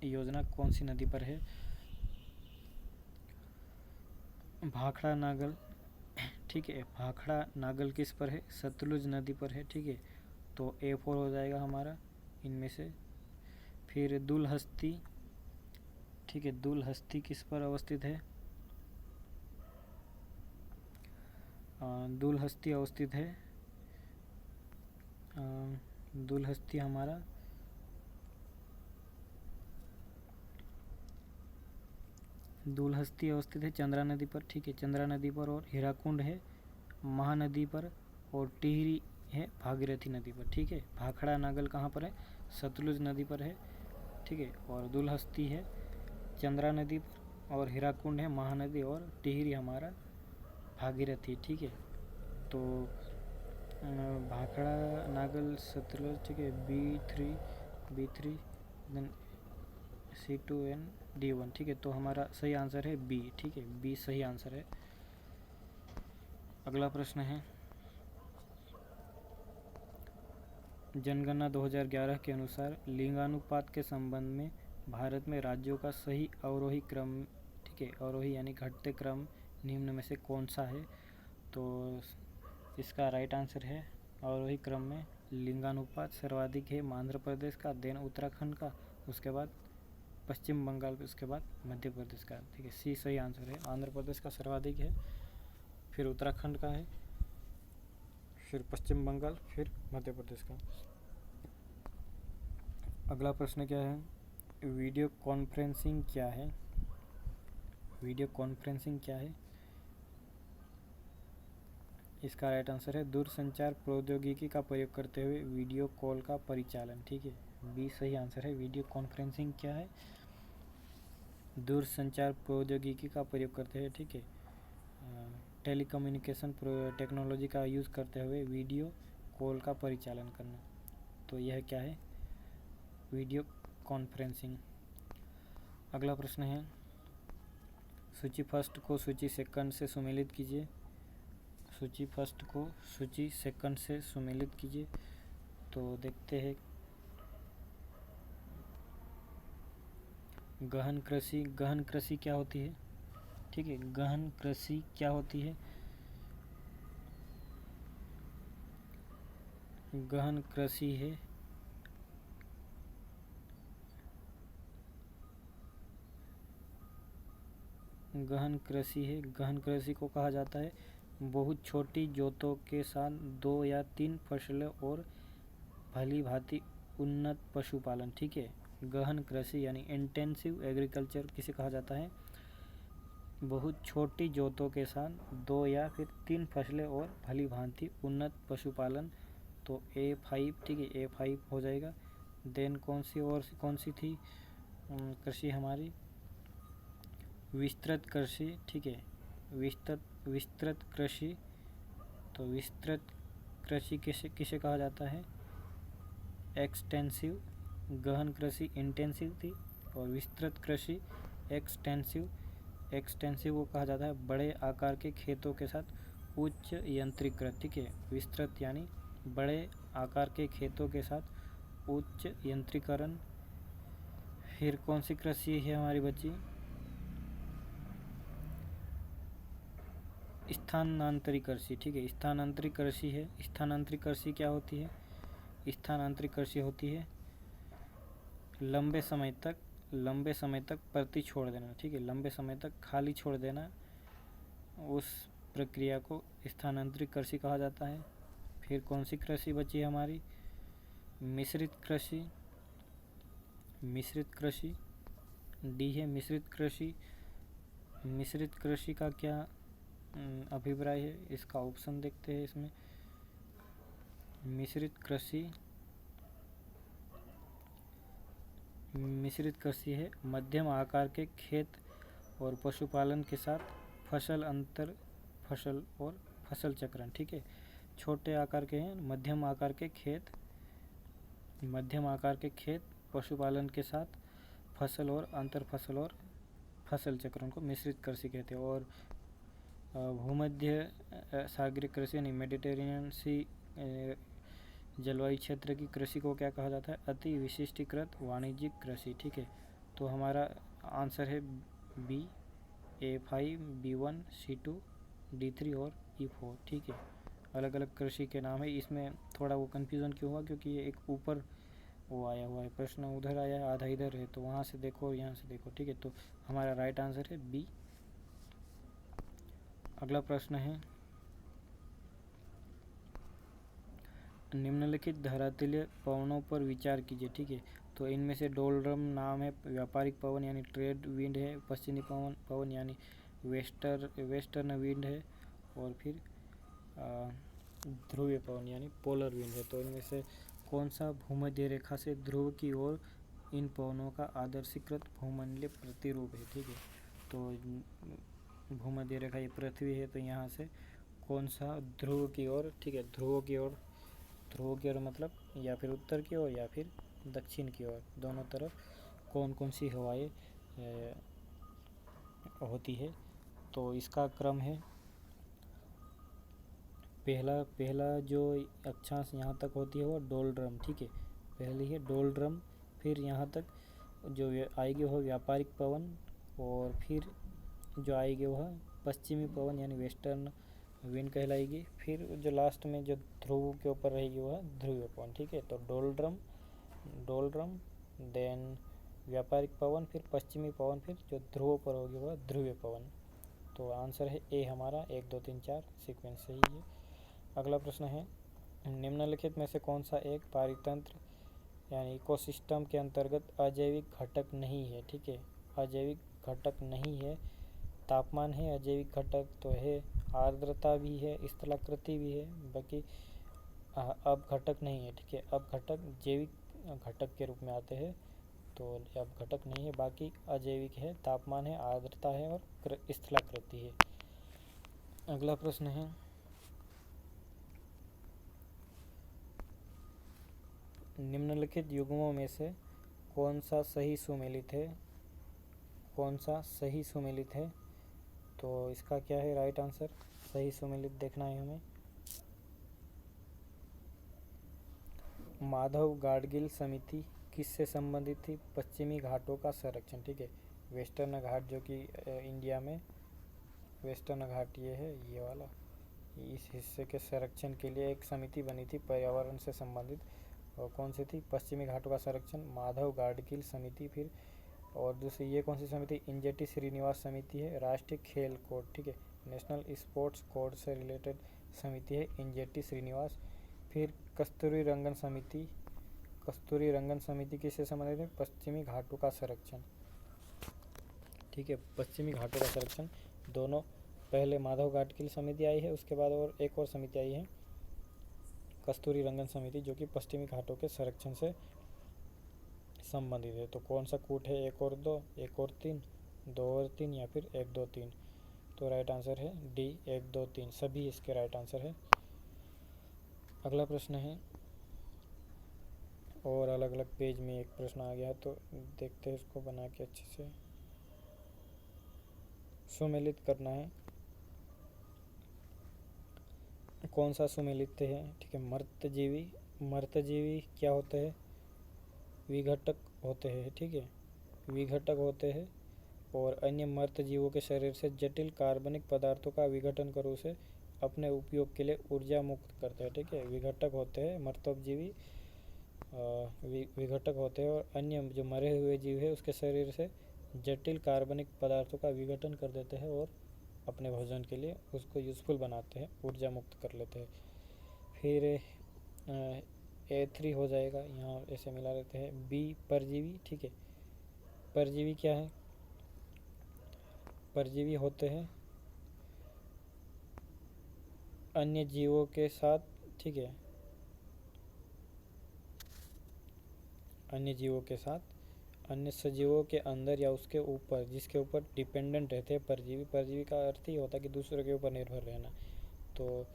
योजना कौन सी नदी पर है। भाखड़ा नागल, ठीक है, भाखड़ा नागल किस पर है, सतलुज नदी पर है, ठीक है। तो A4 हो जाएगा हमारा इनमें से। फिर दुलहस्ती, ठीक है, दुलहस्ती किस पर अवस्थित है, दुलहस्ती अवस्थित है, दुलहस्ती हमारा दुलहस्ती अवस्थित है चंद्रा नदी पर, ठीक है, चंद्रा नदी पर। और हीराकुंड है महानदी पर और टिहरी है भागीरथी नदी पर, ठीक है। भाखड़ा नागल कहाँ पर है, सतलुज नदी पर है, ठीक है। और दुलहस्ती है चंद्रा नदी पर और हीराकुंड है महानदी और टिहरी हमारा भागीरथी, ठीक है। तो भाखड़ा नागल सतलुज, ठीक है, B3 then C2 and D1, ठीक है। तो हमारा सही आंसर है B, ठीक है, B सही आंसर है। अगला प्रश्न है, जनगणना 2011 के अनुसार लिंगानुपात के संबंध में भारत में राज्यों का सही अवरोही क्रम, ठीक है, अवरोही यानी घटते क्रम निम्न में से कौन सा है। तो इसका राइट आंसर है अवरोही क्रम में लिंगानुपात सर्वाधिक है आंध्र प्रदेश का, देन उत्तराखंड का, उसके बाद पश्चिम बंगाल, उसके बाद मध्य प्रदेश का, ठीक है। सी सही आंसर है, आंध्र प्रदेश का सर्वाधिक है, फिर उत्तराखंड का है, फिर पश्चिम बंगाल, फिर मध्य प्रदेश का। अगला प्रश्न क्या है, वीडियो कॉन्फ्रेंसिंग क्या है, वीडियो कॉन्फ्रेंसिंग क्या है। इसका राइट आंसर है दूरसंचार प्रौद्योगिकी का प्रयोग करते हुए वीडियो कॉल का परिचालन, ठीक है, बी सही आंसर है। वीडियो कॉन्फ्रेंसिंग क्या है, दूरसंचार प्रौद्योगिकी का प्रयोग करते हुए, ठीक है, टेलीकम्युनिकेशन टेक्नोलॉजी का यूज़ करते हुए वीडियो कॉल का परिचालन करना। तो यह क्या है, वीडियो कॉन्फ्रेंसिंग। अगला प्रश्न है, सूची फर्स्ट को सूची सेकंड से सुमेलित कीजिए, सूची फर्स्ट को सूची सेकंड से सुमेलित कीजिए। तो देखते हैं, गहन कृषि, गहन कृषि क्या होती है, ठीक है, गहन कृषि क्या होती है। गहन कृषि है गहन कृषि है, गहन कृषि को कहा जाता है बहुत छोटी जोतों के साथ 2 या 3 फसलें और भली भांति उन्नत पशुपालन, ठीक है। गहन कृषि यानी इंटेंसिव एग्रीकल्चर किसे कहा जाता है, बहुत छोटी जोतों के साथ 2 या फिर 3 फसलें और भली भांति उन्नत पशुपालन। तो A5, ठीक है, A5 हो जाएगा। देन कौन सी थी कृषि हमारी? विस्तृत कृषि, ठीक है, विस्तृत कृषि। तो विस्तृत कृषि किसे कहा जाता है? एक्सटेंसिव। गहन कृषि इंटेंसिव थी, और विस्तृत कृषि एक्सटेंसिव को कहा जाता है बड़े आकार के खेतों के साथ उच्च यंत्रीकृत, ठीक है। विस्तृत यानी बड़े आकार के खेतों के साथ उच्च यंत्रीकरण। फिर कौन सी कृषि है हमारी बच्ची? स्थानांतरित कृषि, ठीक है, स्थानांतरित कृषि है। स्थानांतरित कृषि क्या होती है? स्थानांतरित कृषि होती है लंबे समय तक प्रति छोड़ देना, ठीक है, लंबे समय तक खाली छोड़ देना, उस प्रक्रिया को स्थानांतरित कृषि कहा जाता है। फिर कौन सी कृषि बची है हमारी? मिश्रित कृषि। डी है मिश्रित कृषि। मिश्रित कृषि का क्या अभिप्राय है? इसका ऑप्शन देखते हैं इसमें। मिश्रित कृषि है मध्यम आकार के खेत और पशुपालन के साथ फसल अंतर फसल और फसल चक्रण, ठीक है। छोटे आकार के हैं, मध्यम आकार के खेत पशुपालन के साथ फसल और अंतर फसल और फसल चक्रण को मिश्रित कृषि कहते हैं। और भूमध्य सागरीय कृषि यानी मेडिटेरेनियन सी जलवायु क्षेत्र की कृषि को क्या कहा जाता है? अति विशिष्टीकृत वाणिज्यिक कृषि, ठीक है। तो हमारा आंसर है B, A5, B1, C2, D3 और E4, ठीक है। अलग अलग कृषि के नाम है। इसमें थोड़ा वो कन्फ्यूज़न क्यों हुआ? क्योंकि ये एक ऊपर वो आया हुआ है, प्रश्न उधर आया है, आधा इधर है, तो वहाँ से देखो यहाँ से देखो, ठीक है। तो हमारा राइट आंसर है बी। अगला प्रश्न है, निम्नलिखित धरातलीय पवनों पर विचार कीजिए, ठीक है। तो इनमें से डोलड्रम नाम है व्यापारिक पवन यानी ट्रेड विंड है, पश्चिमी पवन यानी वेस्टर्न विंड है, और फिर ध्रुवीय पवन यानी पोलर विंड है। तो इनमें से कौन सा भूमध्य रेखा से ध्रुव की ओर इन पवनों का आदर्शीकृत भूमंडलीय प्रतिरूप है, ठीक है। तो भूमध्य रेखा ये पृथ्वी है, तो यहाँ से कौन सा ध्रुव की ओर, ठीक है, ध्रुव की ओर मतलब या फिर उत्तर की ओर या फिर दक्षिण की ओर, दोनों तरफ कौन कौन सी हवाएं होती है। तो इसका क्रम है, पहला जो अक्षांश यहाँ तक होती है वो डोलड्रम, ठीक है, पहली है डोलड्रम। फिर यहाँ तक जो आएगी वह व्यापारिक पवन, और फिर जो आएगी वह पश्चिमी पवन यानी वेस्टर्न विंड कहलाएगी। फिर जो लास्ट में जो ध्रुव के ऊपर रहेगी वह ध्रुवीय पवन, ठीक है। तो डोलड्रम देन व्यापारिक पवन, फिर पश्चिमी पवन, फिर जो ध्रुव पर होगी वह ध्रुवीय पवन। तो आंसर है ए हमारा, 1 2 3 4 सीक्वेंस सही है। अगला प्रश्न है, निम्नलिखित में से कौन सा एक पारितंत्र यानी इकोसिस्टम के अंतर्गत अजैविक घटक नहीं है, ठीक है। अजैविक घटक नहीं है, तापमान है अजैविक घटक, तो है आर्द्रता भी है, स्थलाकृति भी है, बाकी अब घटक नहीं है, ठीक है। अब घटक जैविक घटक के रूप में आते हैं, तो अब घटक नहीं है, बाकी अजैविक है, तापमान है, आर्द्रता है और स्थलाकृति है। अगला प्रश्न है, निम्नलिखित युग्मों में से कौन सा सही सुमेलित है? तो इसका क्या है राइट आंसर? सही सुमेलित देखना है हमें। माधव गाडगिल समिति किससे संबंधित थी? पश्चिमी घाटों का संरक्षण, ठीक है। वेस्टर्न घाट जो कि इंडिया में वेस्टर्न घाट ये है, ये वाला, इस हिस्से के संरक्षण के लिए एक समिति बनी थी पर्यावरण से संबंधित, और कौन सी थी? पश्चिमी घाटों का संरक्षण, माधव गाडगिल समिति। फिर और दूसरी ये कौन सी समिति? इंजेटी श्रीनिवास समिति है। राष्ट्रीय खेल कोड, ठीक है, नेशनल स्पोर्ट्स कोड से रिलेटेड समिति है इंजेटी श्रीनिवास। फिर कस्तूरी रंगन समिति किससे संबंधित है? पश्चिमी घाटों का संरक्षण, ठीक है, पश्चिमी घाटों का संरक्षण। दोनों पहले माधव गाडगिल समिति आई है, उसके बाद और एक और समिति आई है कस्तूरी रंगन समिति, जो कि पश्चिमी घाटों के संरक्षण से संबंधित है। तो कौन सा कूट है 1 और 2, 1 और 3, 2 और 3 या फिर 1 2 3? तो राइट आंसर है डी 1 2 3, सभी इसके राइट आंसर है। अगला प्रश्न है, और अलग अलग पेज में एक प्रश्न आ गया है तो देखते हैं इसको बना के अच्छे से सुमेलित करना है। कौन सा सुमेलित है? ठीक है, मर्तजीवी। मर्तजीवी क्या होते हैं? विघटक होते हैं। ठीक है, विघटक होते हैं और अन्य मर्त जीवों के शरीर से जटिल कार्बनिक पदार्थों का विघटन कर उसे अपने उपयोग के लिए ऊर्जा मुक्त करते हैं। ठीक है, विघटक होते हैं मर्तजीवी, विघटक होते हैं और अन्य जो मरे हुए जीव है उसके शरीर से जटिल कार्बनिक पदार्थों का विघटन कर देते हैं और अपने भोजन के लिए उसको यूज़फुल बनाते हैं, ऊर्जा मुक्त कर लेते हैं। फिर A3 हो जाएगा, यहाँ ऐसे मिला लेते हैं। बी परजीवी। ठीक है, परजीवी क्या है? परजीवी होते हैं अन्य जीवों के साथ, ठीक है, अन्य जीवों के साथ, अन्य सजीवों के अंदर या उसके ऊपर, जिसके ऊपर डिपेंडेंट रहते हैं परजीवी। परजीवी का अर्थ ही होता है कि दूसरे के ऊपर निर्भर रहना। तो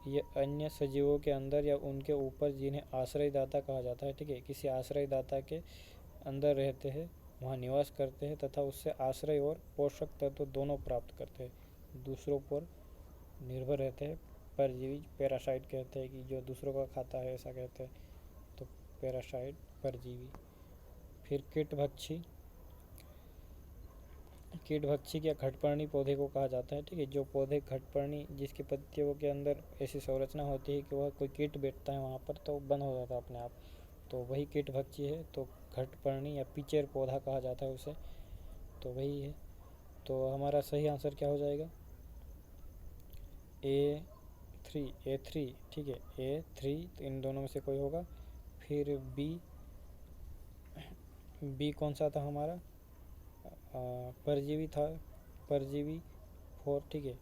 ये अन्य सजीवों के अंदर या उनके ऊपर जिन्हें आश्रयदाता कहा जाता है। ठीक है, किसी आश्रयदाता के अंदर रहते हैं, वहाँ निवास करते हैं तथा उससे आश्रय और पोषक तत्व दोनों प्राप्त करते हैं, दूसरों पर निर्भर रहते हैं। परजीवी पैरासाइट कहते हैं कि जो दूसरों का खाता है, ऐसा कहते हैं। तो पैरासाइट परजीवी। फिर कीटभक्षी। कीटभक्षी क्या घटपर्णी पौधे को कहा जाता है। ठीक है, जो पौधे घटपर्णी, जिसकी पत्तियों के अंदर ऐसी संरचना होती है कि वह कोई कीट बैठता है वहाँ पर तो बंद हो जाता है अपने आप, तो वही कीटभक्षी है। तो घटपर्णी या पिचेर पौधा कहा जाता है उसे, तो वही है। तो हमारा सही आंसर क्या हो जाएगा? A3। ठीक है, A3, तो इन दोनों में से कोई होगा। फिर बी कौन सा था हमारा? परजीवी था, परजीवी 4। ठीक है,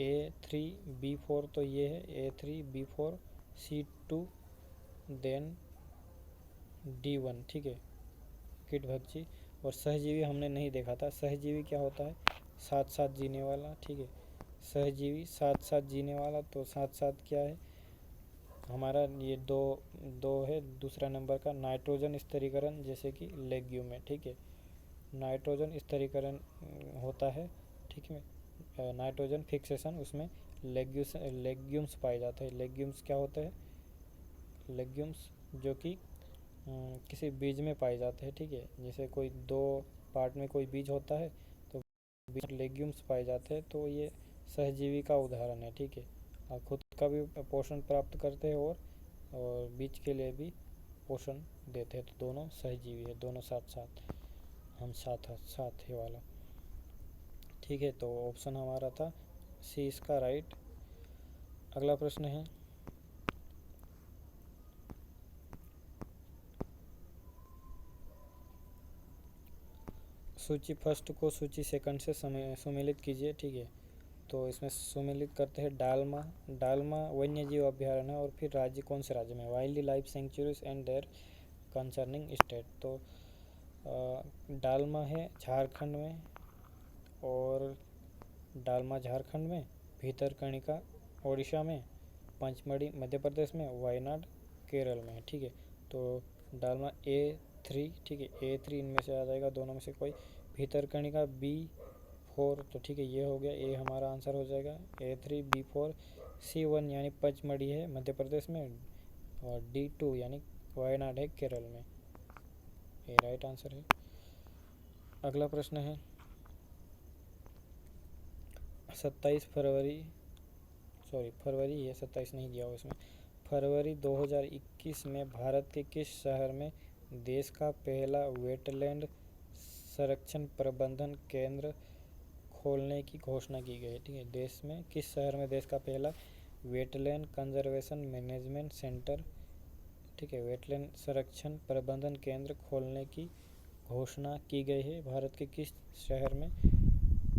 A3B4, तो ये है A3B4 C2 देन D1। ठीक है, कीटभक्षी। और सहजीवी हमने नहीं देखा था। सहजीवी क्या होता है? साथ साथ जीने वाला। ठीक है, सहजीवी साथ साथ जीने वाला। तो साथ साथ क्या है हमारा? ये दो है दूसरा नंबर का, नाइट्रोजन स्थिरीकरण, जैसे कि लेग्यूम है। ठीक है, नाइट्रोजन स्थिरीकरण होता है। ठीक है, नाइट्रोजन फिक्सेशन, उसमें लेग्यूम्स पाए जाते हैं। लेग्यूम्स क्या होते हैं? लेग्यूम्स जो कि किसी बीज में पाए जाते हैं। ठीक है, जैसे कोई 2 पार्ट में कोई बीज होता है तो बीज लेग्यूम्स पाए जाते हैं, तो ये सहजीवी का उदाहरण है। ठीक है, और खुद का भी पोषण प्राप्त करते हैं और बीज के लिए भी पोषण देते हैं। तो दोनों सहजीवी है, दोनों साथ साथ, हम साथ है वाला। ठीक है, तो ऑप्शन हमारा था सी इसका राइट। अगला प्रश्न है, सूची फर्स्ट को सूची सेकंड से सुमेलित कीजिए। ठीक है, तो इसमें सुमेलित करते हैं डालमा। डालमा वन्य जीव अभ्यारण्य, और फिर राज्य कौन से राज्य में? Wildlife sanctuaries and their concerning state. तो डालमा है झारखंड में, और डालमा झारखंड में, भीतरकनिका उड़ीसा में, पंचमढ़ी मध्य प्रदेश में, वायनाड केरल में। ठीक है, तो डालमा A3। ठीक है, A3 इनमें से आ जाएगा, दोनों में से कोई। भीतरकनिका B4, तो ठीक है, ये हो गया, ए हमारा आंसर हो जाएगा। A3B4। C1 यानी पंचमढ़ी है मध्य प्रदेश में, और D2 यानी वायनाड है केरल में। ये राइट आंसर है। अगला प्रश्न है, 27 फरवरी, सॉरी फरवरी है, 27 नहीं दिया हुआ इसमें। फरवरी 2021 में भारत के किस शहर में देश का पहला वेटलैंड संरक्षण प्रबंधन केंद्र खोलने की घोषणा की गई? ठीक है, देश में किस शहर में देश का पहला वेटलैंड कंजर्वेशन मैनेजमेंट सेंटर, ठीक है, वेटलैंड संरक्षण प्रबंधन केंद्र खोलने की घोषणा की गई है? भारत के किस शहर में?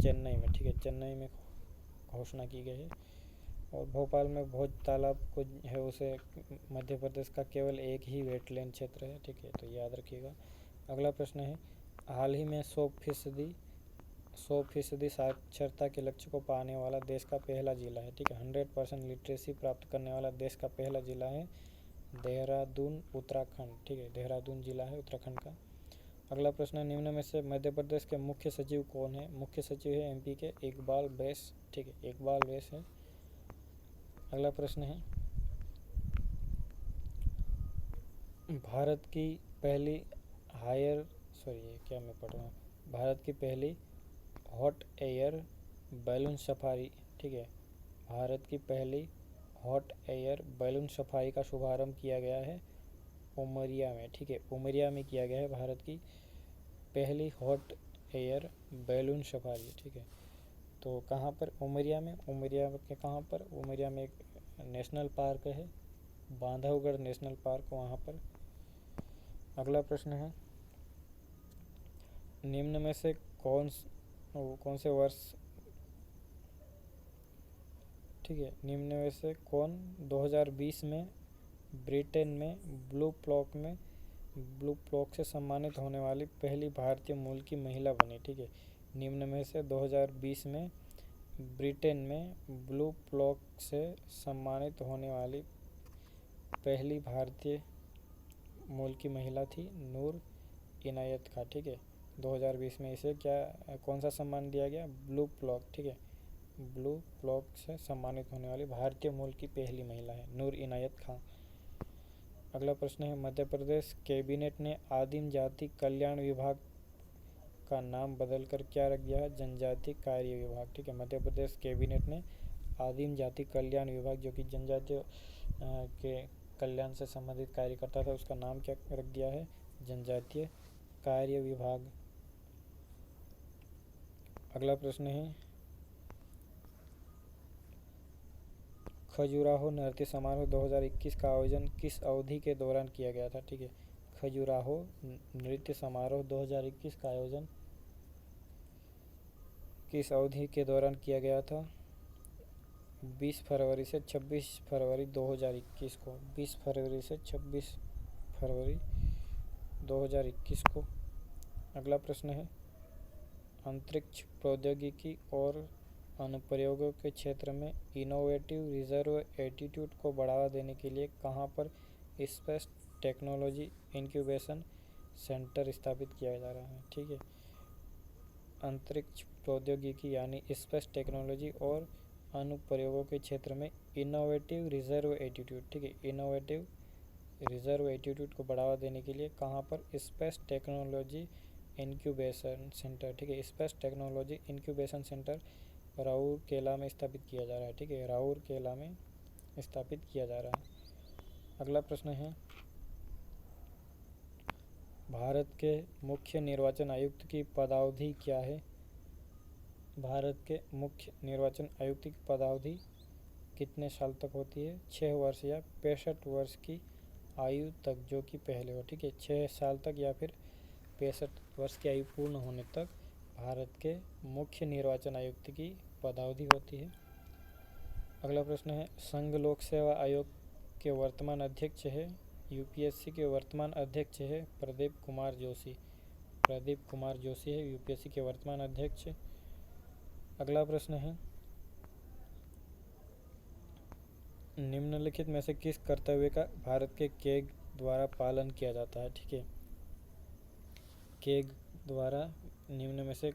चेन्नई में। ठीक है, चेन्नई में घोषणा की गई है। और भोपाल में भोज तालाब को है उसे मध्य प्रदेश का केवल एक ही वेटलैंड क्षेत्र है, ठीक है, तो याद रखिएगा। अगला प्रश्न है, हाल ही में 100% साक्षरता के लक्ष्य को पाने वाला देश का पहला जिला है, ठीक है, 100% लिटरेसी प्राप्त करने वाला देश का पहला जिला है देहरादून, उत्तराखंड, ठीक है, देहरादून जिला है उत्तराखंड का। अगला प्रश्न है, निम्न में से मध्य प्रदेश के मुख्य सचिव कौन है? मुख्य सचिव है एमपी के इकबाल बैस, ठीक है, इकबाल बैस है। अगला प्रश्न है, भारत की पहली भारत की पहली हॉट एयर बैलून सफारी, ठीक है, भारत की पहली हॉट एयर बैलून सफारी का शुभारंभ किया गया है उमरिया में, ठीक है, उमरिया में किया गया है भारत की पहली हॉट एयर बैलून सफारी, ठीक है। तो कहाँ पर? उमरिया में। उमरिया के कहाँ पर? उमरिया में एक नेशनल पार्क है, बांधवगढ़ नेशनल पार्क, वहाँ पर। अगला प्रश्न है, निम्न में से कौन से वर्ष, ठीक है, निम्न में से कौन 2020 में ब्रिटेन में ब्लू प्लॉक से सम्मानित होने वाली पहली भारतीय मूल की महिला बनी, ठीक है। निम्न में से 2020 में ब्रिटेन में ब्लू प्लॉक से सम्मानित होने वाली पहली भारतीय मूल की महिला थी नूर इनायत खां, ठीक है। 2020 में इसे कौन सा सम्मान दिया गया? ब्लू प्लॉक, ठीक है, ब्लू प्लॉक से सम्मानित होने वाली भारतीय मूल की पहली महिला है नूर इनायत खां। अगला प्रश्न है, मध्य प्रदेश कैबिनेट ने आदिम जाति कल्याण विभाग का नाम बदलकर क्या रख दिया है? जनजातीय कार्य विभाग, ठीक है। मध्य प्रदेश कैबिनेट ने आदिम जाति कल्याण विभाग, जो कि जनजातीय के कल्याण से संबंधित कार्य करता था, उसका नाम क्या रख दिया है? जनजातीय कार्य विभाग। अगला प्रश्न है, खजुराहो नृत्य समारोह 2021 का आयोजन किस अवधि के दौरान किया गया था? ठीक है, खजुराहो नृत्य समारोह 2021 का आयोजन किस अवधि के दौरान किया गया था? 20 फरवरी से 26 फरवरी 2021 को, 20 फरवरी से 26 फरवरी 2021 को। अगला प्रश्न है, अंतरिक्ष प्रौद्योगिकी और अनुप्रयोगों के क्षेत्र में इनोवेटिव रिजर्व एटीट्यूड को बढ़ावा देने के लिए कहाँ पर स्पेस टेक्नोलॉजी इंक्यूबेशन सेंटर स्थापित किया जा रहा है? ठीक है, अंतरिक्ष प्रौद्योगिकी यानी स्पेस टेक्नोलॉजी और अनुप्रयोगों के क्षेत्र में इनोवेटिव रिजर्व एटीट्यूड, ठीक है, इनोवेटिव रिजर्व एटीट्यूड को बढ़ावा देने के लिए कहाँ पर स्पेस टेक्नोलॉजी इंक्यूबेशन सेंटर, ठीक है, space technology incubation centre Rourkela में स्थापित किया जा रहा है। ठीक है, राउरकेला में स्थापित किया जा रहा है। अगला प्रश्न है, भारत के मुख्य निर्वाचन आयुक्त की पदावधि क्या है? भारत के मुख्य निर्वाचन आयुक्त की पदावधि कितने साल तक होती है? 6 वर्ष या 65 वर्ष की आयु तक, जो कि पहले हो। ठीक है, 6 साल तक या फिर 65 वर्ष की आयु पूर्ण होने तक भारत के मुख्य निर्वाचन आयुक्त की पदावधि होती है। अगला प्रश्न है, संघ लोक सेवा आयोग के वर्तमान अध्यक्ष है, यूपीएससी के वर्तमान अध्यक्ष है प्रदीप कुमार जोशी। प्रदीप कुमार जोशी है यूपीएससी के वर्तमान अध्यक्ष। अगला प्रश्न है, निम्नलिखित में से किस कर्तव्य का भारत के केग द्वारा पालन किया जाता है? ठीक है, केग द्वारा निम्न में से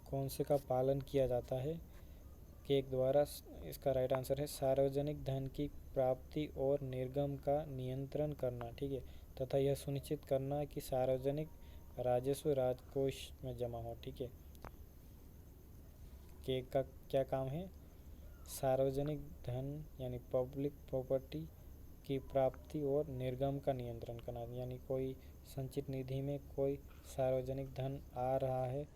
कौन से का पालन किया जाता है केग द्वारा? इसका राइट आंसर है सार्वजनिक धन की प्राप्ति और निर्गम का नियंत्रण करना। ठीक है, तथा यह सुनिश्चित करना कि सार्वजनिक राजस्व राजकोष में जमा हो। ठीक है, केग का क्या काम है? सार्वजनिक धन यानी पब्लिक प्रॉपर्टी की प्राप्ति और निर्गम का नियंत्रण करना, यानी कोई संचित निधि में कोई सार्वजनिक धन आ रहा है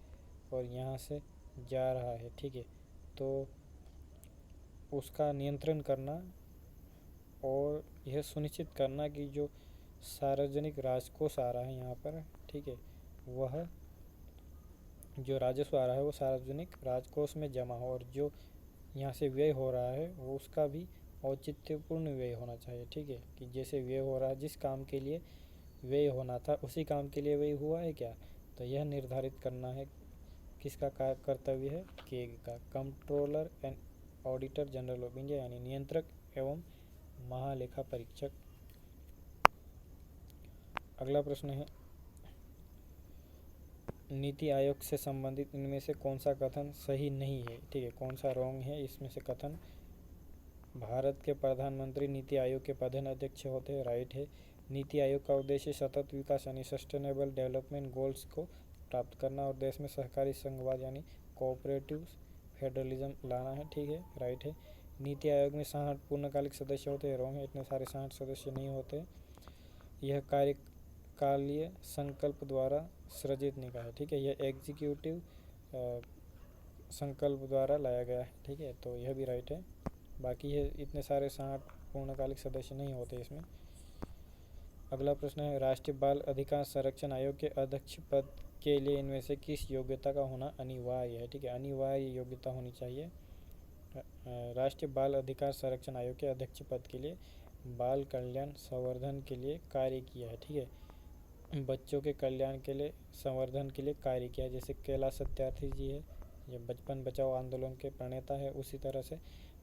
और यहाँ से जा रहा है, ठीक है, तो उसका नियंत्रण करना और यह सुनिश्चित करना कि जो सार्वजनिक राजकोष आ रहा है यहाँ पर, ठीक है, वह जो राजस्व आ रहा है वो सार्वजनिक राजकोष में जमा हो और जो यहाँ से व्यय हो रहा है वो उसका भी औचित्यपूर्ण व्यय होना चाहिए, ठीक है। कि जैसे व्यय हो रहा है, जिस काम के लिए व्यय होना था उसी काम के लिए व्यय हुआ है क्या, तो यह निर्धारित करना है किसका कर्तव्य है, केग का, controller and auditor general of India, यानी नियंत्रक एवं महालेखा परीक्षक। अगला प्रश्न है, नीति आयोग से संबंधित इनमें से कौन सा कथन सही नहीं है, ठीक है, कौन सा रॉन्ग है इसमें से कथन। भारत के प्रधानमंत्री नीति आयोग के प्रधान अध्यक्ष होते हैं, राइट है। नीति आयोग का उद्देश्य सतत विकास यानी सस्टेनेबल डेवलपमेंट गोल्स को प्राप्त करना और देश में सहकारी संघवाद यानी कोऑपरेटिव फेडरलिज्म लाना है, ठीक है, राइट है। नीति आयोग में 60 पूर्णकालिक सदस्य होते हैं, रॉन्ग है, इतने सारे 60 सदस्य नहीं होते। यह कार्यकालीय संकल्प द्वारा सृजित निकाय है, ठीक है, यह एग्जीक्यूटिव संकल्प द्वारा लाया गया है, ठीक है, तो यह भी राइट है। बाकी ये इतने सारे 60 पूर्णकालिक सदस्य नहीं होते इसमें। अगला प्रश्न है, राष्ट्रीय बाल अधिकार संरक्षण आयोग के अध्यक्ष पद के लिए इनमें से किस योग्यता का होना अनिवार्य है, ठीक है, अनिवार्य योग्यता होनी चाहिए। राष्ट्रीय बाल अधिकार संरक्षण आयोग के अध्यक्ष पद के लिए बाल कल्याण संवर्धन के लिए कार्य किया है, ठीक है, बच्चों के कल्याण के लिए संवर्धन के लिए कार्य किया है। जैसे कैलाश सत्यार्थी जी है, ये बचपन बचाओ आंदोलन के प्रणेता है, उसी तरह से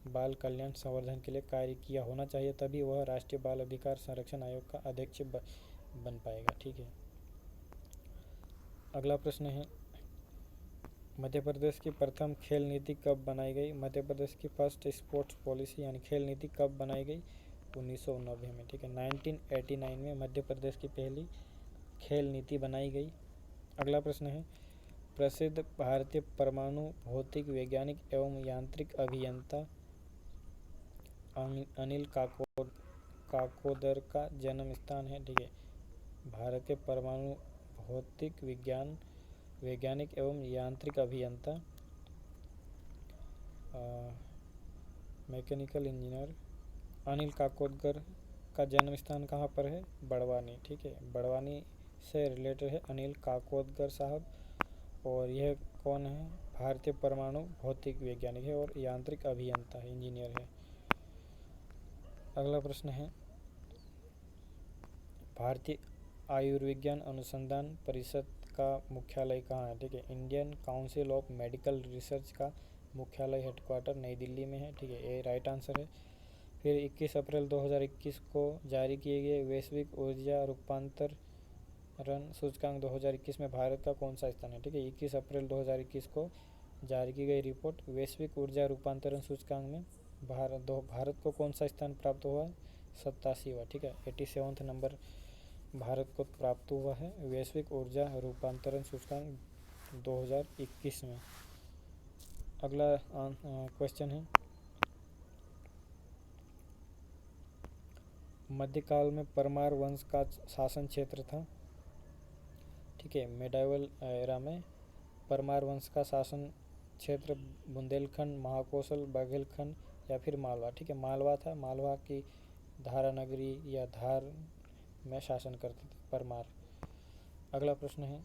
बाल कल्याण संवर्धन के लिए कार्य किया होना चाहिए, तभी वह राष्ट्रीय बाल अधिकार संरक्षण आयोग का अध्यक्ष बन पाएगा, ठीक है। अगला प्रश्न है, मध्य प्रदेश की प्रथम खेल नीति कब बनाई गई। मध्य प्रदेश की फर्स्ट स्पोर्ट्स पॉलिसी यानी खेल नीति कब बनाई गई, 1990 में, ठीक है, 1989 में मध्य प्रदेश की पहली खेल नीति बनाई गई। अगला प्रश्न है, प्रसिद्ध भारतीय परमाणु भौतिक वैज्ञानिक एवं यांत्रिक अभियंता अनिल काकोदर का जन्म स्थान है, ठीक है, भारत के परमाणु भौतिक वैज्ञानिक एवं यांत्रिक अभियंता मैकेनिकल इंजीनियर अनिल काकोदकर का जन्म स्थान कहाँ पर है, बड़वानी, ठीक है, बड़वानी से रिलेटेड है अनिल काकोदकर साहब। और यह कौन है, भारतीय परमाणु भौतिक वैज्ञानिक है और यांत्रिक अभियंता है, इंजीनियर है। अगला प्रश्न है, भारतीय आयुर्विज्ञान अनुसंधान परिषद का मुख्यालय कहाँ है, ठीक है, Indian council of medical research का मुख्यालय हेडक्वार्टर नई दिल्ली में है, ठीक है, ये राइट आंसर है। फिर 21 अप्रैल 2021 को जारी किए गए वैश्विक ऊर्जा रूपांतरण सूचकांक 2021 में भारत का कौन सा स्थान है, ठीक है, 21 अप्रैल 2021 को जारी की गई रिपोर्ट वैश्विक ऊर्जा रूपांतरण सूचकांक में भारत को कौन सा स्थान प्राप्त हुआ है, 87वां, ठीक है, 87वां नंबर भारत को प्राप्त हुआ है वैश्विक ऊर्जा रूपांतरण सूचकांक 2021 में। अगला क्वेश्चन है, मध्यकाल में परमार वंश का शासन क्षेत्र था, ठीक है, मेडाइवल एरा में परमार वंश का शासन क्षेत्र बुंदेलखंड, महाकौशल, बघेलखंड या फिर मालवा, ठीक है, मालवा था, मालवा की धारा नगरी या धार में शासन करते थे परमार। अगला प्रश्न है,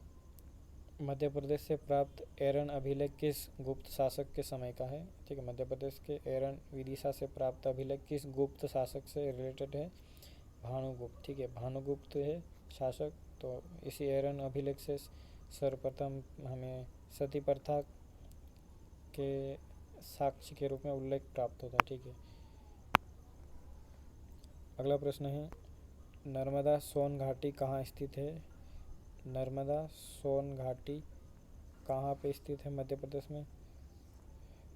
मध्य प्रदेश से प्राप्त एरन अभिलेख किस गुप्त शासक के समय का है, ठीक है, मध्य प्रदेश के एरन विदिशा से प्राप्त अभिलेख किस गुप्त शासक से रिलेटेड है, भानुगुप्त, ठीक है, भानुगुप्त है शासक। तो इसी एरन अभिलेख से सर्वप्रथम हमें सती प्रथा के साक्ष्य के रूप में उल्लेख प्राप्त होता है, ठीक है। अगला प्रश्न है, नर्मदा सोन घाटी कहाँ स्थित है, नर्मदा सोन घाटी कहाँ पे स्थित है मध्य प्रदेश में,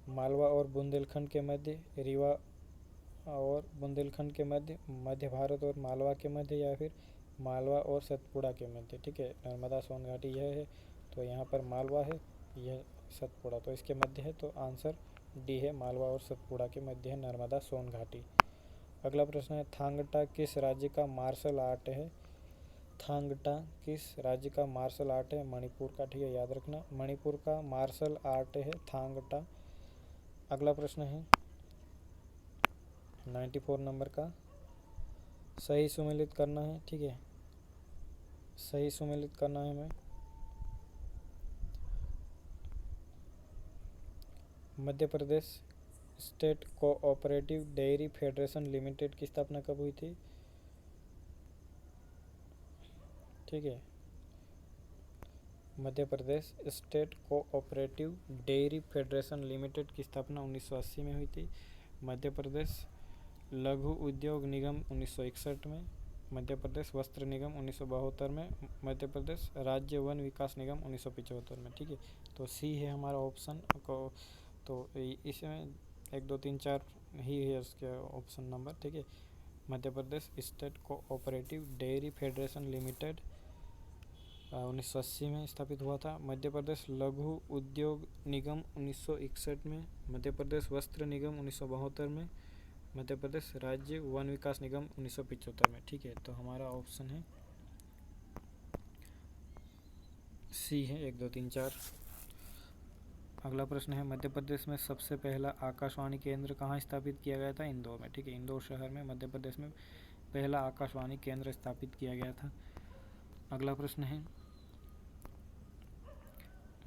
मालवा और बुंदेलखंड के मध्य, रीवा और बुंदेलखंड के मध्य, मध्य भारत और मालवा के मध्य, या फिर मालवा और सतपुड़ा के मध्य, ठीक है, नर्मदा सोन घाटी यह है, तो यहाँ पर मालवा है, यह सतपुड़ा, तो इसके मध्य है, तो आंसर डी है, मालवा और सतपुड़ा के मध्य है नर्मदा सोन घाटी। अगला प्रश्न है, थांगटा किस राज्य का मार्शल आर्ट है, थांगटा किस राज्य का मार्शल आर्ट है, मणिपुर का, ठीक है, याद रखना, मणिपुर का मार्शल आर्ट है थांगटा। अगला प्रश्न है 94 नंबर का, सही सुमेलित करना है, ठीक है, सही सुमेलित करना है हमें। Madhya Pradesh state cooperative dairy federation limited की स्थापना कब हुई थी? ठीक है, Madhya Pradesh state cooperative dairy federation limited की स्थापना 1980 में हुई थी। मध्य प्रदेश लघु उद्योग निगम 1961 में। मध्य प्रदेश वस्त्र निगम 1972 में। मध्य प्रदेश राज्य वन विकास निगम 1975 में। ठीक है, तो सी है हमारा ऑप्शन को। तो इसमें 1 2 3 4 ही है उसके ऑप्शन नंबर। ठीक है, Madhya Pradesh state cooperative dairy federation limited 1980 में स्थापित हुआ था। मध्य प्रदेश लघु उद्योग निगम 1961 में। मध्य प्रदेश वस्त्र निगम 1972 में। मध्य प्रदेश राज्य वन विकास निगम 1975 में। ठीक है, तो हमारा ऑप्शन है सी है 1 2 3 4। अगला प्रश्न है, मध्य प्रदेश में सबसे पहला आकाशवाणी केंद्र कहाँ स्थापित किया गया था? इंदौर में। ठीक है, इंदौर शहर में मध्य प्रदेश में पहला आकाशवाणी केंद्र स्थापित किया गया था। अगला प्रश्न है,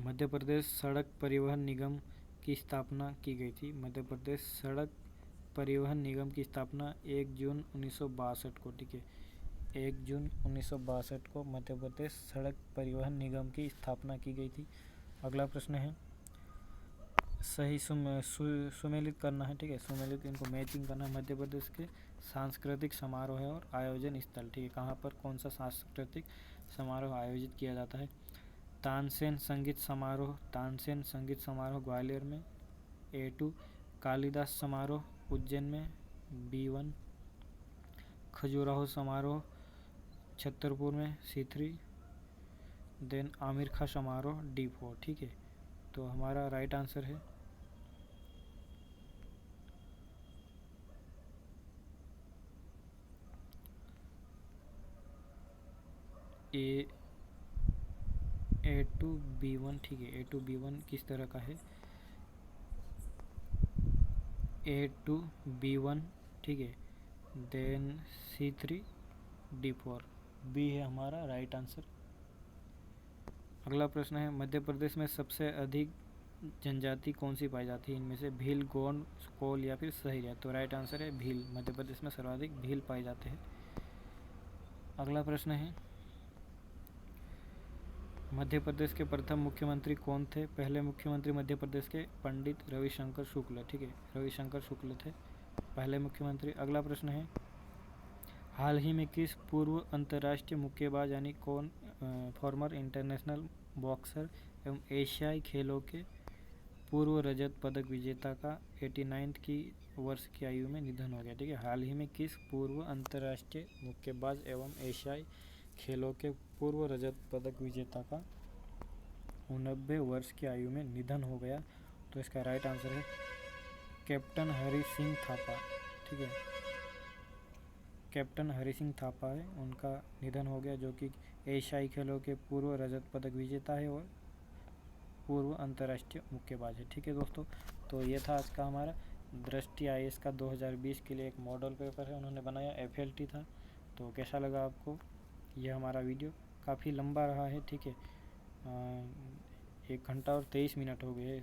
मध्य प्रदेश सड़क परिवहन निगम की स्थापना की गई थी। मध्य प्रदेश सड़क परिवहन निगम की स्थापना 1 जून 1962 को। ठीक है, 1 जून 1962 को मध्य प्रदेश सड़क परिवहन निगम की स्थापना की गई थी। अगला प्रश्न है, सही सुमेलित करना है। ठीक है, सुमेलित इनको मैचिंग करना है। मध्य प्रदेश के सांस्कृतिक समारोह है और आयोजन स्थल। ठीक है, कहाँ पर कौन सा सांस्कृतिक समारोह आयोजित किया जाता है? तानसेन संगीत समारोह। तानसेन संगीत समारोह ग्वालियर में A2। कालिदास समारोह उज्जैन में B1। खजुराहो समारोह छतरपुर में C3। देन आमिर खां समारोह D4। ठीक है, तो हमारा राइट आंसर है A2 B1। ठीक है, A2 B1 किस तरह का है? A2 B1। ठीक है, देन C3 D4। बी है हमारा राइट आंसर। अगला प्रश्न है, मध्य प्रदेश में सबसे अधिक जनजाति कौन सी पाई जाती है? इनमें से भील, गोंड, कोल या फिर सहिया। तो राइट आंसर है भील। मध्य प्रदेश में सर्वाधिक भील पाए जाते हैं। अगला प्रश्न है, मध्य प्रदेश के प्रथम मुख्यमंत्री कौन थे? पहले मुख्यमंत्री मध्य प्रदेश के पंडित रविशंकर शुक्ल। ठीक है, रविशंकर शुक्ल थे पहले मुख्यमंत्री। अगला प्रश्न है, हाल ही में किस पूर्व अंतर्राष्ट्रीय मुक्केबाज यानी कौन फॉर्मर इंटरनेशनल बॉक्सर एवं एशियाई खेलों के पूर्व रजत पदक विजेता का 89 की वर्ष की आयु में निधन हो गया? ठीक है, हाल ही में किस पूर्व अंतर्राष्ट्रीय मुक्केबाज एवं एशियाई खेलों के पूर्व रजत पदक विजेता का 89 वर्ष की आयु में निधन हो गया? तो इसका राइट आंसर है कैप्टन हरि सिंह थापा। ठीक है, कैप्टन हरि सिंह थापा है, उनका निधन हो गया, जो कि एशियाई खेलों के पूर्व रजत पदक विजेता है और पूर्व अंतर्राष्ट्रीय मुक्केबाज है। ठीक है दोस्तों, तो ये था आज का हमारा दृष्टि IAS का 2020 के लिए एक मॉडल पेपर है, उन्होंने बनाया, FLT था। तो कैसा लगा आपको यह हमारा वीडियो? काफ़ी लंबा रहा है। ठीक है, 1 घंटा और 23 मिनट हो गए,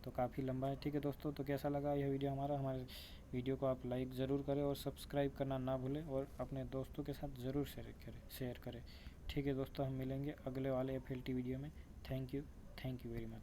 तो काफ़ी लंबा है। ठीक है दोस्तों, तो कैसा लगा यह वीडियो हमारे वीडियो को आप लाइक ज़रूर करें और सब्सक्राइब करना ना भूलें और अपने दोस्तों के साथ ज़रूर शेयर करें। ठीक है दोस्तों, हम मिलेंगे अगले वाले FLT वीडियो में। Thank you very much.